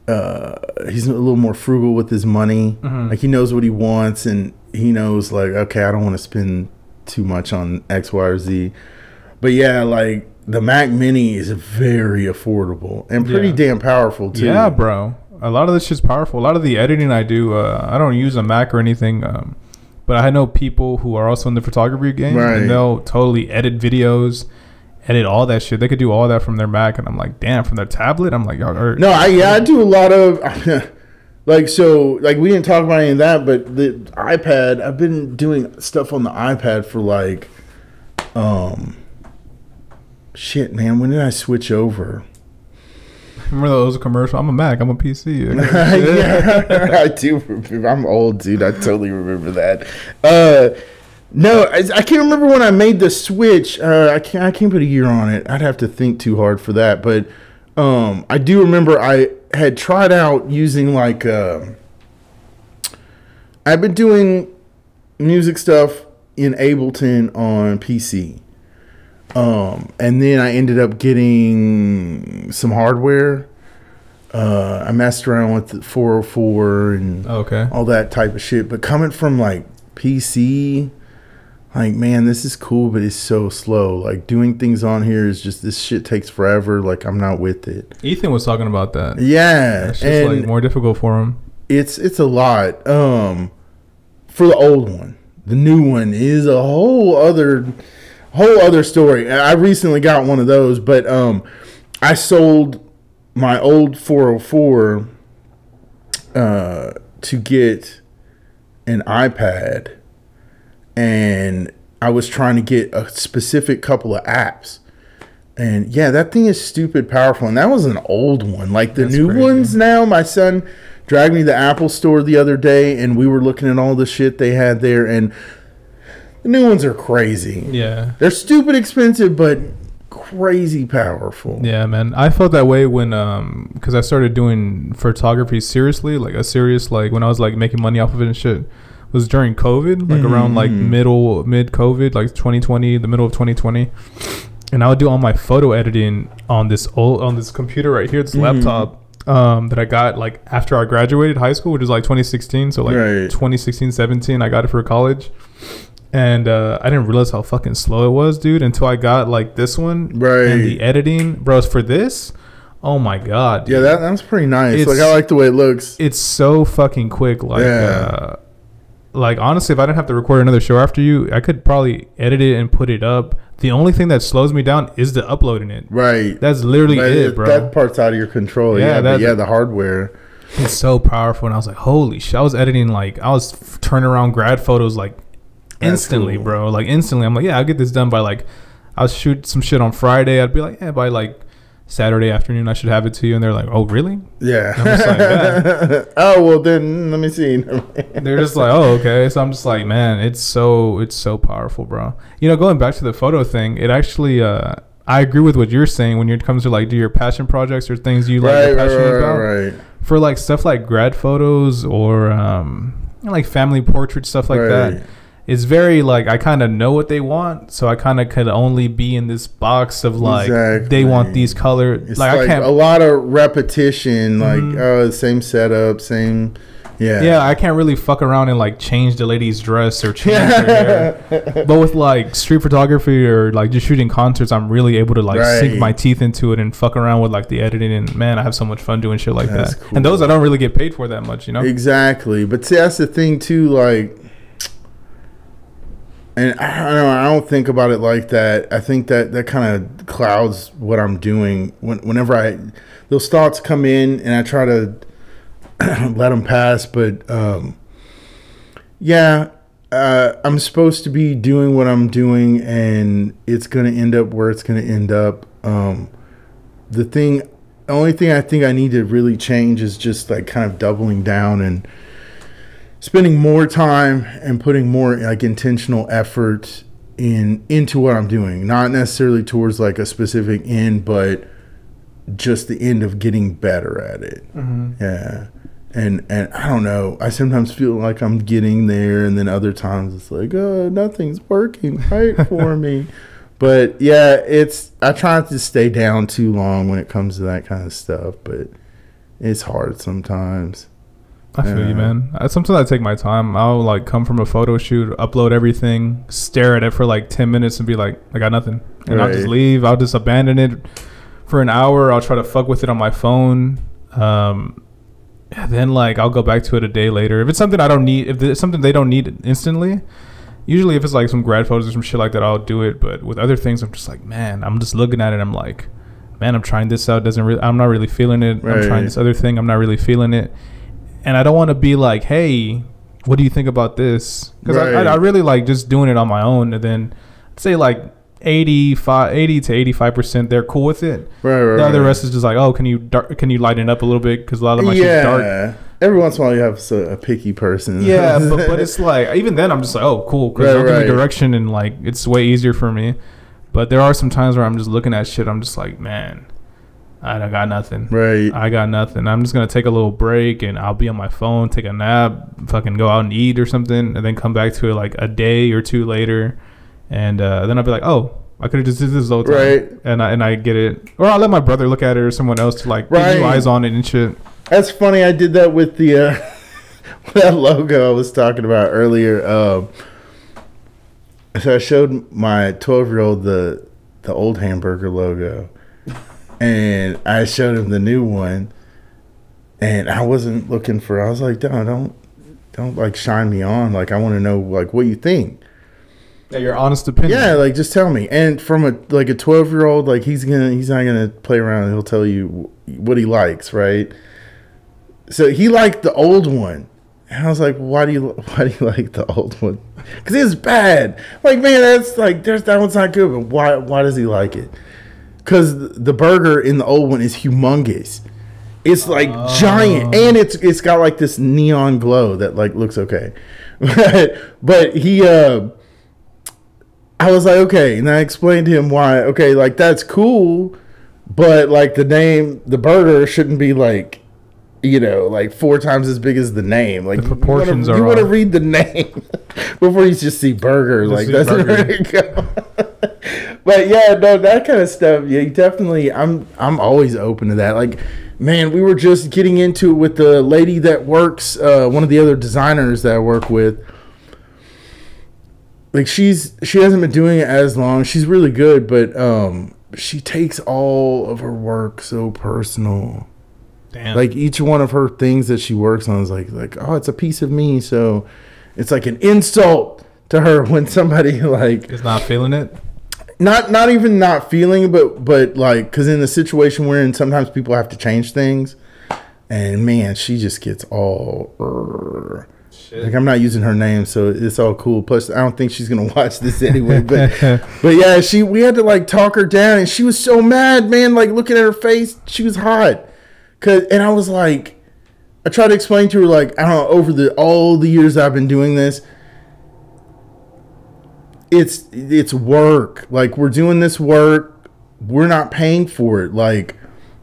he's a little more frugal with his money. Like he knows what he wants, and he knows like, okay, I don't want to spend too much on X, Y, or Z. But yeah, like the Mac Mini is very affordable and pretty damn powerful too. Yeah, bro. A lot of this shit's powerful. A lot of the editing I do, I don't use a Mac or anything, but I know people who are also in the photography game, and they'll totally edit videos, edit all that shit. They could do all that from their Mac, and I'm like, damn, from their tablet? I'm like, y'all are... No, I do a lot of... like, so, like, we didn't talk about any of that, but the iPad, I've been doing stuff on the iPad for, like, shit, man, when did I switch over? Remember those commercial? I'm a Mac. I'm a PC. Yeah, I do remember. I'm old, dude. I totally remember that. No, I can't remember when I made the switch. I can't put a year on it. I'd have to think too hard for that. But I do remember I had tried out using like I've been doing music stuff in Ableton on PC. And then I ended up getting some hardware. I messed around with the 404 and all that type of shit. But coming from like PC, like, man, this is cool, but it's so slow. Like doing things on here is just, this shit takes forever. Like I'm not with it. Ethan was talking about that. Yeah. It's just like more difficult for him. It's a lot. For the old one. The new one is a whole other story. I recently got one of those, but I sold my old 404 to get an iPad, and I was trying to get a specific couple of apps. And yeah, that thing is stupid powerful, and that was an old one. Like the new ones now, my son dragged me to the Apple store the other day, and we were looking at all the shit they had there, and the new ones are crazy. Yeah. They're stupid expensive, but crazy powerful. Yeah, man. I felt that way when, because I started doing photography seriously, like a serious, like when I was like making money off of it and shit, was during COVID, like around like mid-COVID, like 2020, the middle of 2020. And I would do all my photo editing on this computer right here, this laptop that I got like after I graduated high school, which is like 2016. So like 2016, 17, I got it for college. And I didn't realize how fucking slow it was, dude, until I got like this one. And the editing, bros, for this, oh my god, dude. Yeah, that's pretty nice. Like I like the way it looks. It's so fucking quick. Like like honestly, if I didn't have to record another show after you, I could probably edit it and put it up. The only thing that slows me down is the uploading it. Right. That's literally it, bro. That part's out of your control. Yeah, the hardware. It's so powerful. And I was like, holy shit. I was editing, like, I was turning around grad photos, like, instantly, cool, bro. Like, instantly. I'm like, yeah, I'll get this done by, like, I'll shoot some shit on Friday. I'd be like, yeah, by, like, Saturday afternoon, I should have it to you. And they're like, oh, really? Yeah. I'm just like, yeah. Oh, well, then let me see. They're just like, oh, okay. So I'm just like, man, it's so powerful, bro. You know, going back to the photo thing, it actually, I I agree with what you're saying when it comes to like do your passion projects or things you like are passionate about. Right. For like stuff like grad photos or like family portraits, stuff like that. It's very like I kind of know what they want, so I kind of could only be in this box of like they want these colors. It's like I can't, a lot of repetition, like same setup, same. Yeah, I can't really fuck around and like change the lady's dress or change her hair. But with like street photography or like just shooting concerts, I'm really able to like sink my teeth into it and fuck around with like the editing. And man, I have so much fun doing shit like that. Cool. And those I don't really get paid for that much, you know? Exactly. But see, that's the thing too, like, and I don't think about it like that. I think that kind of clouds what I'm doing. Whenever those thoughts come in and I try to let them pass. But I'm supposed to be doing what I'm doing, and it's going to end up where it's going to end up. The only thing I think I need to really change is just like kind of doubling down and spending more time and putting more like intentional effort into what I'm doing, not necessarily towards like a specific end, but just the end of getting better at it. Yeah. And I don't know, I sometimes feel like I'm getting there, and then other times it's like, oh, nothing's working right for me. But yeah, I try not to stay down too long when it comes to that kind of stuff, but it's hard sometimes. I feel you, man. Sometimes I take my time. I'll like come from a photo shoot, upload everything, stare at it for like 10 minutes and be like, I got nothing. And I'll just leave. I'll just abandon it for an hour. I'll try to fuck with it on my phone. And then like I'll go back to it a day later. If it's something I don't need, if it's something they don't need instantly, usually if it's like some grad photos or some shit like that, I'll do it. But with other things, I'm just like, man, I'm just looking at it. I'm like, man, I'm trying this out. I'm not really feeling it. I'm trying this other thing. I'm not really feeling it. And I don't want to be like, hey, what do you think about this? Because I really like just doing it on my own. And then I'd say like 80 to 85%, they're cool with it. The other rest is just like, oh, can you lighten it up a little bit? Because a lot of my shit's dark. Every once in a while you have a picky person. Yeah, but it's like, even then I'm just like, oh, cool. Because they'll give me direction and like it's way easier for me. But there are some times where I'm just looking at shit. I'm just like, man, I got nothing. I got nothing. I'm just going to take a little break and I'll be on my phone, take a nap, fucking go out and eat or something, and then come back to it like a day or two later. And then I'll be like, oh, I could have just did this the whole time. And I get it. Or I'll let my brother look at it or someone else to like get new eyes on it and shit. That's funny. I did that with the that logo I was talking about earlier. So I showed my 12-year-old the old hamburger logo. And I showed him the new one, and I wasn't looking for. I was like, don't like shine me on. Like, I want to know like what you think. Yeah, your honest opinion. Yeah, like just tell me. And from a 12-year-old, like he's not gonna play around. He'll tell you what he likes, right? So he liked the old one, and I was like, why do you like the old one? Because it's bad. Like, man, that's like that one's not good. But why does he like it? Because the burger in the old one is humongous. It's like giant, and it's got like this neon glow that like looks okay. But he, I was like, okay, and I explained to him why. Okay, like that's cool, but like the burger shouldn't be like, like 4 times as big as the name. Like the proportions you want to read the name before you just see burger. Just like that's where it go. But yeah, no, that kind of stuff. Yeah, you definitely. I'm always open to that. Like, man, we were just getting into it with the lady that works. One of the other designers that I work with. Like she hasn't been doing it as long. She's really good, but she takes all of her work so personal. Damn. Like each one of her things that she works on is like, oh, it's a piece of me. So it's like an insult to her when somebody like is not feeling it. Not even not feeling, but like, because in the situation we're in, sometimes people have to change things, and man, she just gets all shit. Like, I'm not using her name, so it's all cool. Plus, I don't think she's gonna watch this anyway. But yeah, we had to like talk her down, and she was so mad, man. Like looking at her face, she was hot. And I was like, I tried to explain to her like, I don't know, over all the years I've been doing this. It's work. Like, we're doing this work. we're not paying for it. Like,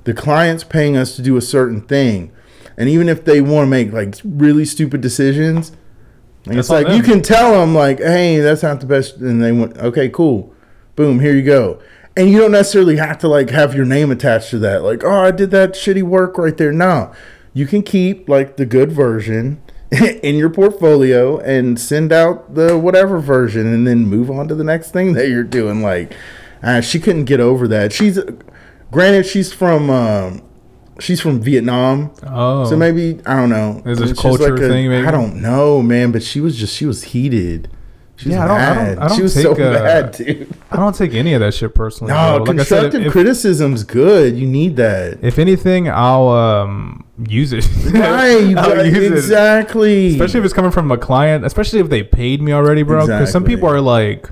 the client's paying us to do a certain thing. And even if they want to make like really stupid decisions, like, it's like, you can tell them like, hey, that's not the best. And they went, okay, cool. Boom, here you go. And you don't necessarily have to like have your name attached to that. Like, oh, I did that shitty work right there. No, you can keep like the good version in your portfolio and send out the whatever version and then move on to the next thing that you're doing. Like, she couldn't get over that. Granted, she's from Vietnam. Oh, so maybe, I don't know. Is this culture like thing? Maybe? I don't know, man. But she was heated. She was mad. I don't she was take, so mad, dude. I don't take any of that shit personally. No, like constructive criticism's good. You need that. If anything, I'll use it. Right, exactly. Especially if it's coming from a client. Especially if they paid me already, bro. Because some people are like,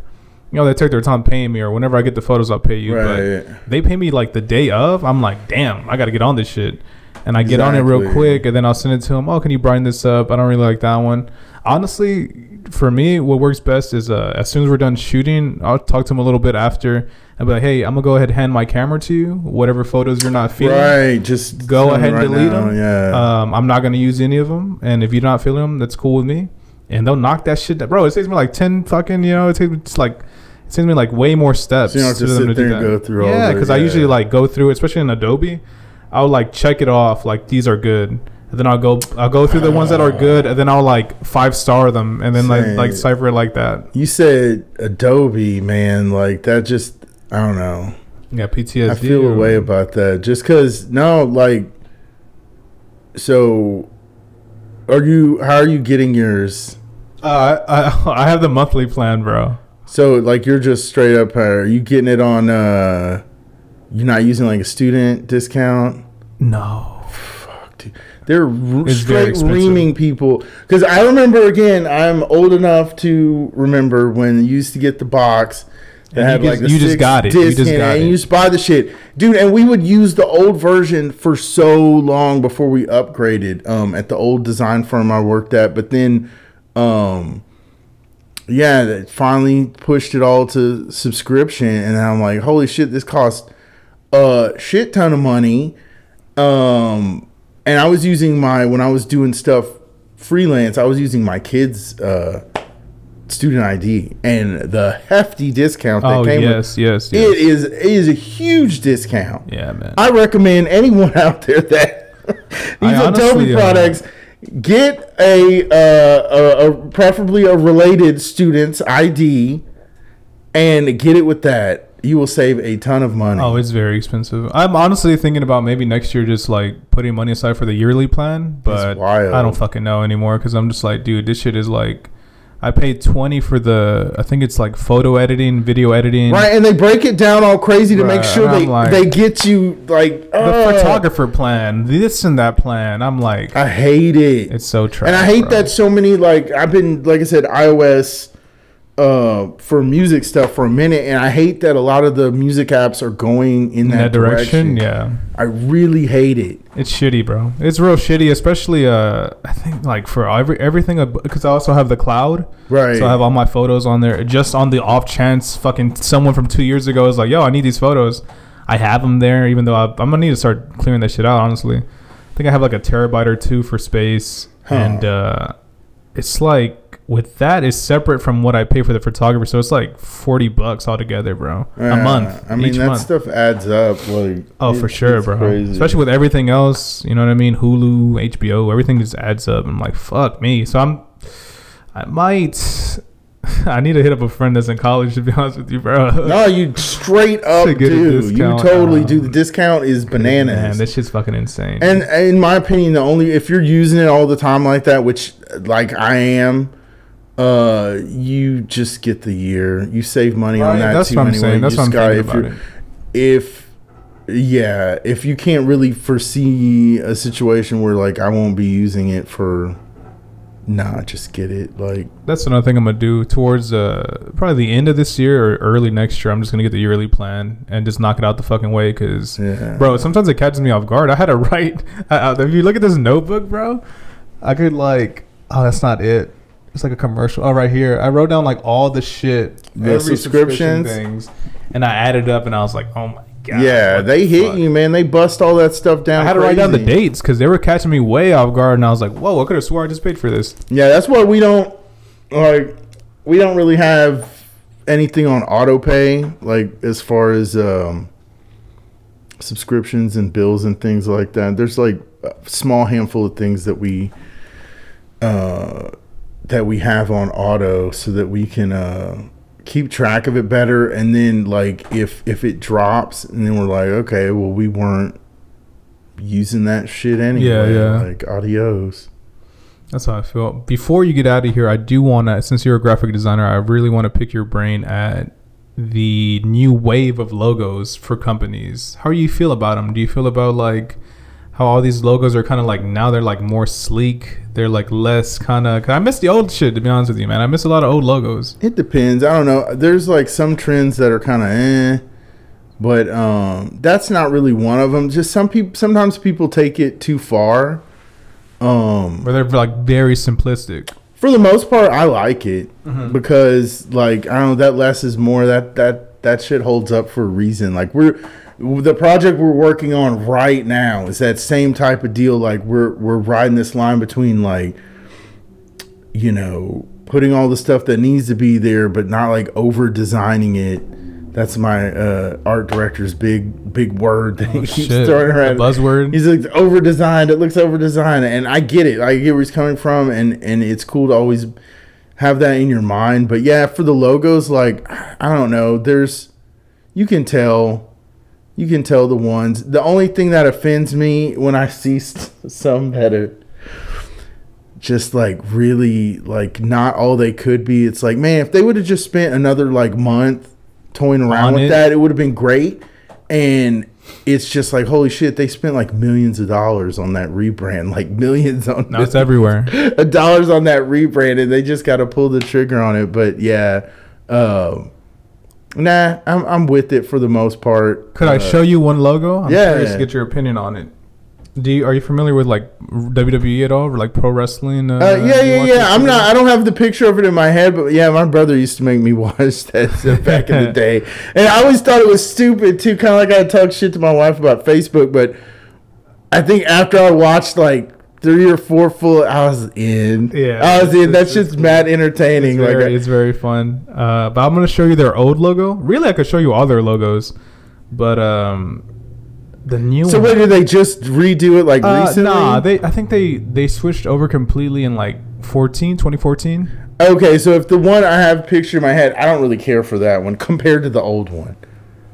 you know, they take their time paying me, or whenever I get the photos, I'll pay you. Right. But they pay me like the day of. I'm like, damn, I got to get on this shit. And I get on it real quick, and then I'll send it to them. Oh, can you brighten this up? I don't really like that one. Honestly, for me, what works best is as soon as we're done shooting, I'll talk to them a little bit after. I'll be like, hey, I'm going to go ahead and hand my camera to you. Whatever photos you're not feeling. Right. Just go ahead and delete them. Yeah. I'm not going to use any of them. And if you're not feeling them, that's cool with me. And they'll knock that shit down. Bro, it takes me like 10 fucking, it takes me like way more steps. So you don't have to sit there and go through all that. Yeah, because I usually like go through, especially in Adobe, I'll like check it off, like these are good. And then I'll go through the ones that are good, and then I'll like 5-star them, and then like cipher it like that. You said Adobe, man, like that just, I don't know. Yeah, PTSD. I feel a way about that. Just because, so how are you getting yours? I have the monthly plan, bro. So like you're just straight up, are you getting it on, you're not using like a student discount? No. Fuck, dude. They're straight reaming people. Because I remember, again, I'm old enough to remember when you used to get the box that had like the you just got it. You just got it. And you just buy the shit. Dude, and we would use the old version for so long before we upgraded at the old design firm I worked at. But then, they finally pushed it all to subscription. And I'm like, holy shit, this costs a shit ton of money. And I was using when I was doing stuff freelance, I was using my kids' student ID and the hefty discount that came with. Yes. It is a huge discount. Yeah, man. I recommend anyone out there that these Adobe products get a preferably a related student's ID and get it with that. You will save a ton of money. Oh, it's very expensive. I'm honestly thinking about maybe next year just like putting money aside for the yearly plan, but I don't fucking know anymore because I'm just like, dude, this shit is like, I paid $20 for I think it's like photo editing, video editing. Right, and they break it down all crazy to make sure they get you like the photographer plan, this and that plan. I'm like, I hate it. It's so trash. And I hate that so many, like I've been, like I said, iOS for music stuff for a minute, and I hate that a lot of the music apps are going in that direction. Yeah, I really hate it. It's shitty, bro. It's real shitty, especially I think like for everything, because I also have the cloud, right? So I have all my photos on there. Just on the off chance, fucking someone from 2 years ago is like, "Yo, I need these photos." I have them there, even though I'm gonna need to start clearing that shit out. Honestly, I think I have like a terabyte or two for space, and it's like. With that is separate from what I pay for the photographer, so it's like $40 altogether, bro. A month. I mean, that stuff adds up. Like, for sure, bro. Crazy. Especially with everything else, you know what I mean? Hulu, HBO, everything just adds up. I'm like, fuck me. So I need to hit up a friend that's in college, to be honest with you, bro. No, you straight up do. You totally do. The discount is bananas. Man, this shit's fucking insane. And in my opinion, if you're using it all the time like that, which like I am. You just get the year. You save money on that. That's too. What I'm anyway. saying. That's what I'm thinking about it. If you can't really foresee a situation where like I won't be using it for, just get it. Like that's another thing I'm gonna do towards probably the end of this year or early next year. I'm just gonna get the yearly plan and just knock it out the fucking way. Because bro, sometimes it catches me off guard. I had to write. If you look at this notebook, bro, I could like, that's not it. It's like a commercial. Oh, right here. I wrote down like all the shit, the subscriptions things, and I added up, and I was like, oh my God, yeah, what they the hit fuck? you, man. They bust all that stuff down. I had to write down the crazy. dates because they were catching me way off guard, and I was like, "Whoa, I could have swore I just paid for this." Yeah, that's why we don't like. We don't really have anything on auto pay, like as far as subscriptions and bills and things like that. There's like a small handful of things that we have on auto so that we can keep track of it better. And then like if it drops, and then we're like, okay, well, we weren't using that shit anyway. Yeah. Like adios. That's how I feel. Before you get out of here, I do want to, since you're a graphic designer, I really want to pick your brain at the new wave of logos for companies. How do you feel about them? Do you feel about like how all these logos are kind of like, now they're like more sleek? They're like less kind of, I miss the old shit, to be honest with you, man. I miss a lot of old logos. It depends. I don't know. There's like some trends that are kind of but that's not really one of them. Just sometimes people take it too far. Where they're like very simplistic. For the most part, I like it because like, I don't know, that less is more. That shit holds up for a reason. Like the project we're working on right now is that same type of deal. Like we're riding this line between like, you know, putting all the stuff that needs to be there, but not like over designing it. That's my art director's big word that he keeps throwing around. The buzzword. He's like, over designed. It looks over designed, and I get it. I get where he's coming from, and it's cool to always have that in your mind. But yeah, for the logos, like, I don't know. You can tell the ones. The only thing that offends me when I see some that are just like really like not all they could be. It's like, man, if they would have just spent another like month toying around with that, it would have been great. And it's just like, holy shit, they spent like millions of dollars on that rebrand, like millions on Now it's everywhere. dollars on that rebrand, and they just got to pull the trigger on it. But yeah, nah, I'm with it for the most part. Could I show you one logo? I'm yeah. curious to get your opinion on it. Are you familiar with like WWE at all, or like pro wrestling? Yeah. I don't have the picture of it in my head, but yeah, my brother used to make me watch that back in the day, and I always thought it was stupid too. Kind of like I talk shit to my wife about Facebook, but I think after I watched like 3 or 4 full, I was in. Yeah, I was in. That's just mad entertaining. It's very fun. But I'm gonna show you their old logo. Really, I could show you all their logos, but the new so wait, did they just redo it like recently? Nah, I think they switched over completely in like 2014. Okay, so if the one I have picture in my head, I don't really care for that one compared to the old one.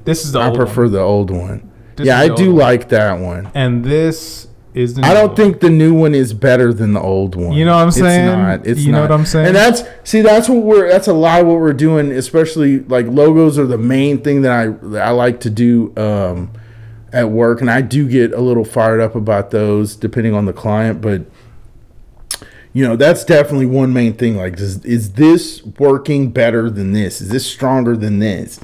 This is the I prefer the old one. Yeah, I do like that one. And this is the new I don't think the new one is better than the old one. You know what I'm saying? It's not. It's you know what I'm saying? And that's a lot of what we're doing, especially like logos are the main thing that I like to do at work, and I do get a little fired up about those depending on the client, but you know, that's definitely one main thing. Like, is this working better than this? Is this stronger than this?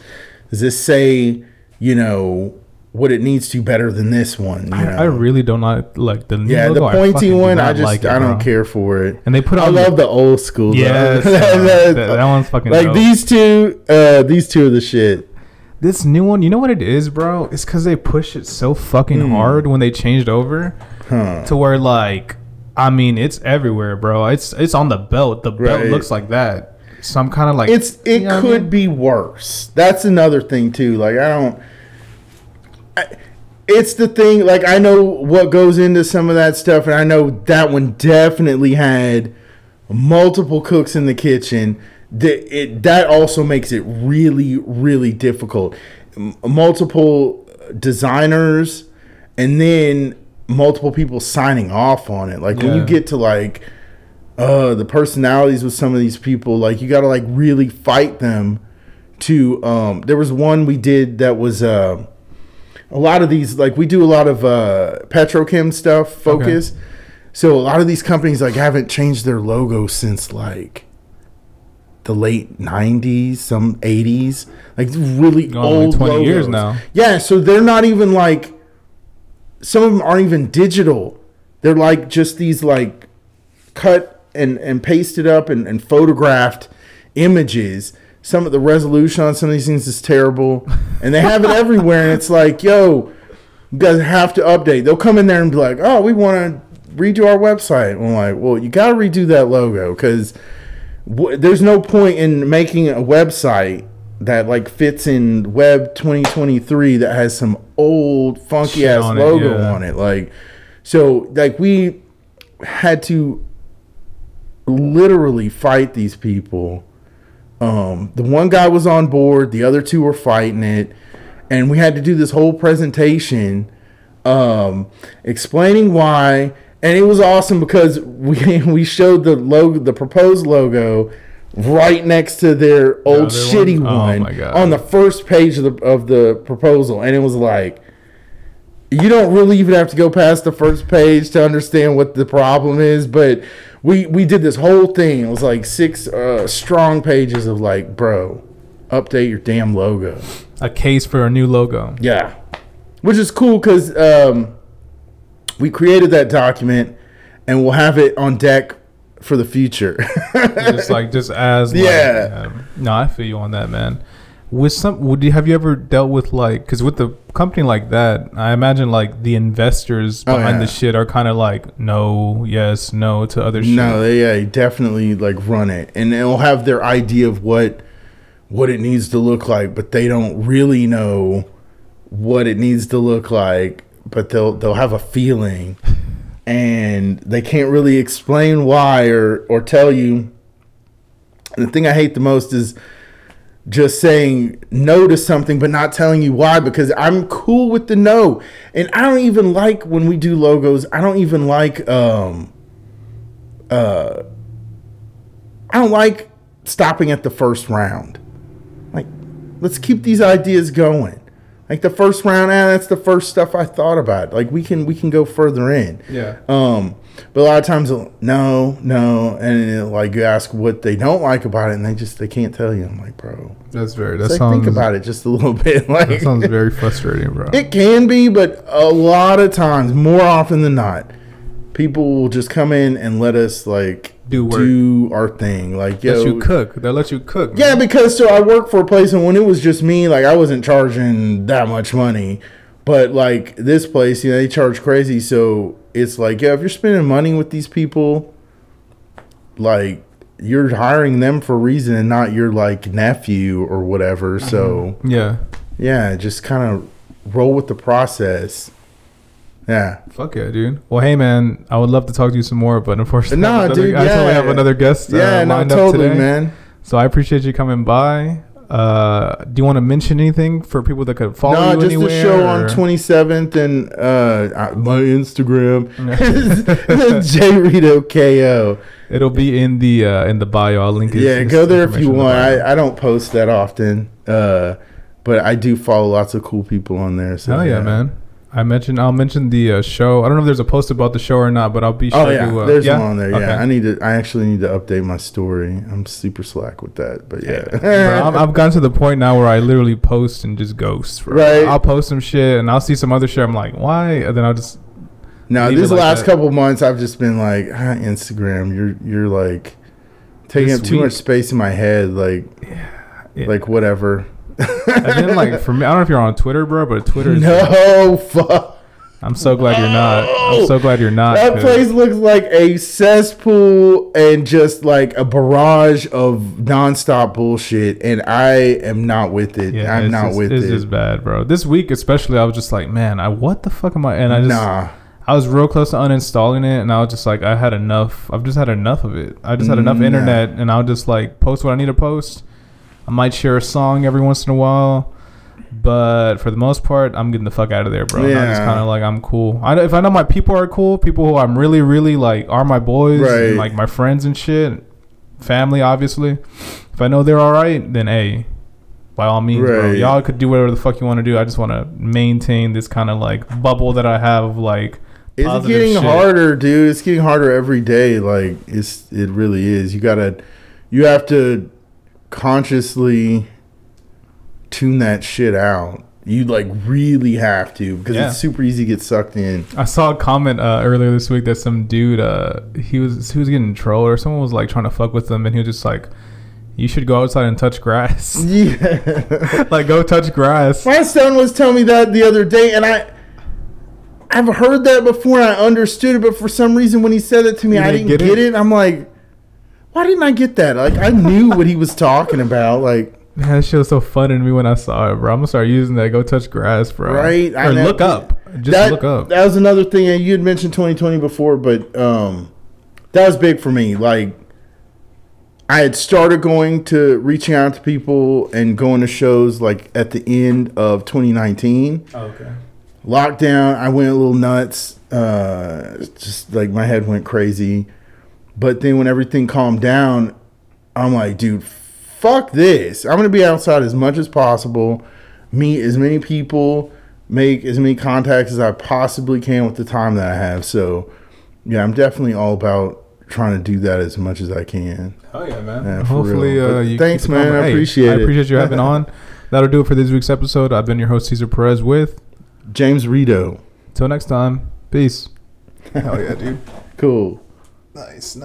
Does this say, you know, what it needs to better than this one? You know? I really don't like the new logo. The pointy one. I don't care for it. And they put I love the old school. Yeah, that one's fucking like dope. These two are the shit. This new one, you know what it is, bro? It's because they push it so fucking hard when they changed over to where, like, I mean, it's everywhere, bro. It's on the belt. The belt looks like that. So I'm kind of like, it could be worse. That's another thing too. Like, it's the thing. Like, I know what goes into some of that stuff, and I know that one definitely had multiple cooks in the kitchen. That also makes it really, really difficult. Multiple designers, and then multiple people signing off on it. Like, when you get to like the personalities with some of these people, like, you got to like really fight them to there was one we did that was a lot of these, like, we do a lot of petrochem stuff focus. Okay. So a lot of these companies like haven't changed their logo since like the late 90s, some 80s, like really old like 20 logos. Years now. Yeah, so they're not even like, some of them aren't even digital. They're like just these like cut and pasted up and photographed images. some of the resolution on some of these things is terrible, and they have it everywhere. And it's like, yo, you guys have to update. They'll come in there and be like, oh, we want to redo our website. And I'm like, well, you got to redo that logo, because there's no point in making a website that like fits in Web 2023 that has some old funky ass logo on it. Like, so like we had to literally fight these people. The one guy was on board, the other two were fighting it, and we had to do this whole presentation explaining why. And it was awesome because we showed the logo, the proposed logo, right next to their old shitty one on the first page of the proposal. And it was like, you don't really even have to go past the first page to understand what the problem is. But we did this whole thing. It was like 6 strong pages of like, bro, update your damn logo. A case for a new logo. Yeah. Which is cool because we created that document and we'll have it on deck for the future. No, I feel you on that, man. Have you ever dealt with like, because with the company like that, I imagine like the investors behind the shit are kind of like no, yes, no to other shit. No, they definitely like run it, and they'll have their idea of what it needs to look like, but they don't really know what it needs to look like, but they'll have a feeling. And they can't really explain why or tell you. And the thing I hate the most is just saying no to something but not telling you why, because I'm cool with the no. And I don't even like when we do logos, I don't even like I don't like stopping at the first round. Like, let's keep these ideas going. Like the first round, that's the first stuff I thought about. Like we can go further in. Yeah. But a lot of times, no, and like you ask what they don't like about it, and they can't tell you. I'm like, bro, think about it just a little bit. Like, that sounds very frustrating, bro. It can be, but a lot of times, more often than not, people will just come in and let us like do our thing. Like, yo, they'll let you cook. Man. Yeah, because so I worked for a place, and when it was just me, like I wasn't charging that much money. But like this place, they charge crazy. So it's like, yeah, if you're spending money with these people, like you're hiring them for a reason and not your like nephew or whatever. So yeah, just kind of roll with the process. Yeah. Fuck yeah, dude. Well, hey, man, I would love to talk to you some more, but unfortunately, I totally have another guest lined up today. Man. So I appreciate you coming by. Do you want to mention anything for people that could follow you anywhere? No, just the show on 27th and my Instagram, JRitoKO. It'll be in the bio. I'll link it. Yeah, go there if you want. I don't post that often, but I do follow lots of cool people on there. So hell yeah, man. I'll mention the show. I don't know if there's a post about the show or not, but I'll be sure to. There's one on there. Yeah, okay. I actually need to update my story. I'm super slack with that, but yeah. Bro, I've gotten to the point now where I literally post and just ghost. Bro. Right. I'll post some shit and I'll see some other shit. I'm like, why? And then I'll just. No, these last couple months I've just been like, Instagram. You're like taking up too much space in my head. Like, like whatever. And then like for me, I don't know if you're on Twitter, bro, but Twitter. Fuck. I'm so glad you're not. I'm so glad you're not. That place looks like a cesspool and just like a barrage of nonstop bullshit, and I am not with it. Yeah, I'm not with it. It's just bad, bro. This week especially, I was just like, man, what the fuck am I? And I was real close to uninstalling it, and I was just like, I had enough. I've just had enough of it. I just had enough internet, and I'll just like post what I need to post. I might share a song every once in a while, but for the most part, I'm getting the fuck out of there, bro. Yeah. I'm just kind of like, I'm cool. If I know my people are cool, people who I'm really, really like are my boys, and like my friends and shit, family, obviously. If I know they're all right, then hey, by all means, bro, y'all could do whatever the fuck you want to do. I just want to maintain this kind of like bubble that I have of like. It's getting harder, dude. It's getting harder every day. Like it really is. You have to consciously tune that shit out. You like really have to, because it's super easy to get sucked in. I saw a comment earlier this week that some dude he was getting trolled, or someone was like trying to fuck with him, and he was just like, You should go outside and touch grass. Yeah. Like, go touch grass. My son was telling me that the other day, and I've heard that before and I understood it, but for some reason when he said it to me, I didn't get it. I'm like, why didn't I get that? Like, I knew what he was talking about. Like, man, that shit was so funny to me when I saw it, bro. I'm gonna start using that. Go touch grass, bro. Right? Or look up. Just look up. That was another thing. And you had mentioned 2020 before, but that was big for me. Like, I had started reaching out to people and going to shows like at the end of 2019. Oh, okay. Lockdown, I went a little nuts. Just like my head went crazy. But then when everything calmed down, I'm like, dude, fuck this. I'm going to be outside as much as possible, meet as many people, make as many contacts as I possibly can with the time that I have. So, yeah, I'm definitely all about trying to do that as much as I can. Oh yeah, man. Yeah, hopefully you thanks, man. I appreciate it. I appreciate you having on. That'll do it for this week's episode. I've been your host, Cesar Perez, with James Rito. Till next time. Peace. Hell yeah, dude. Cool. Nice.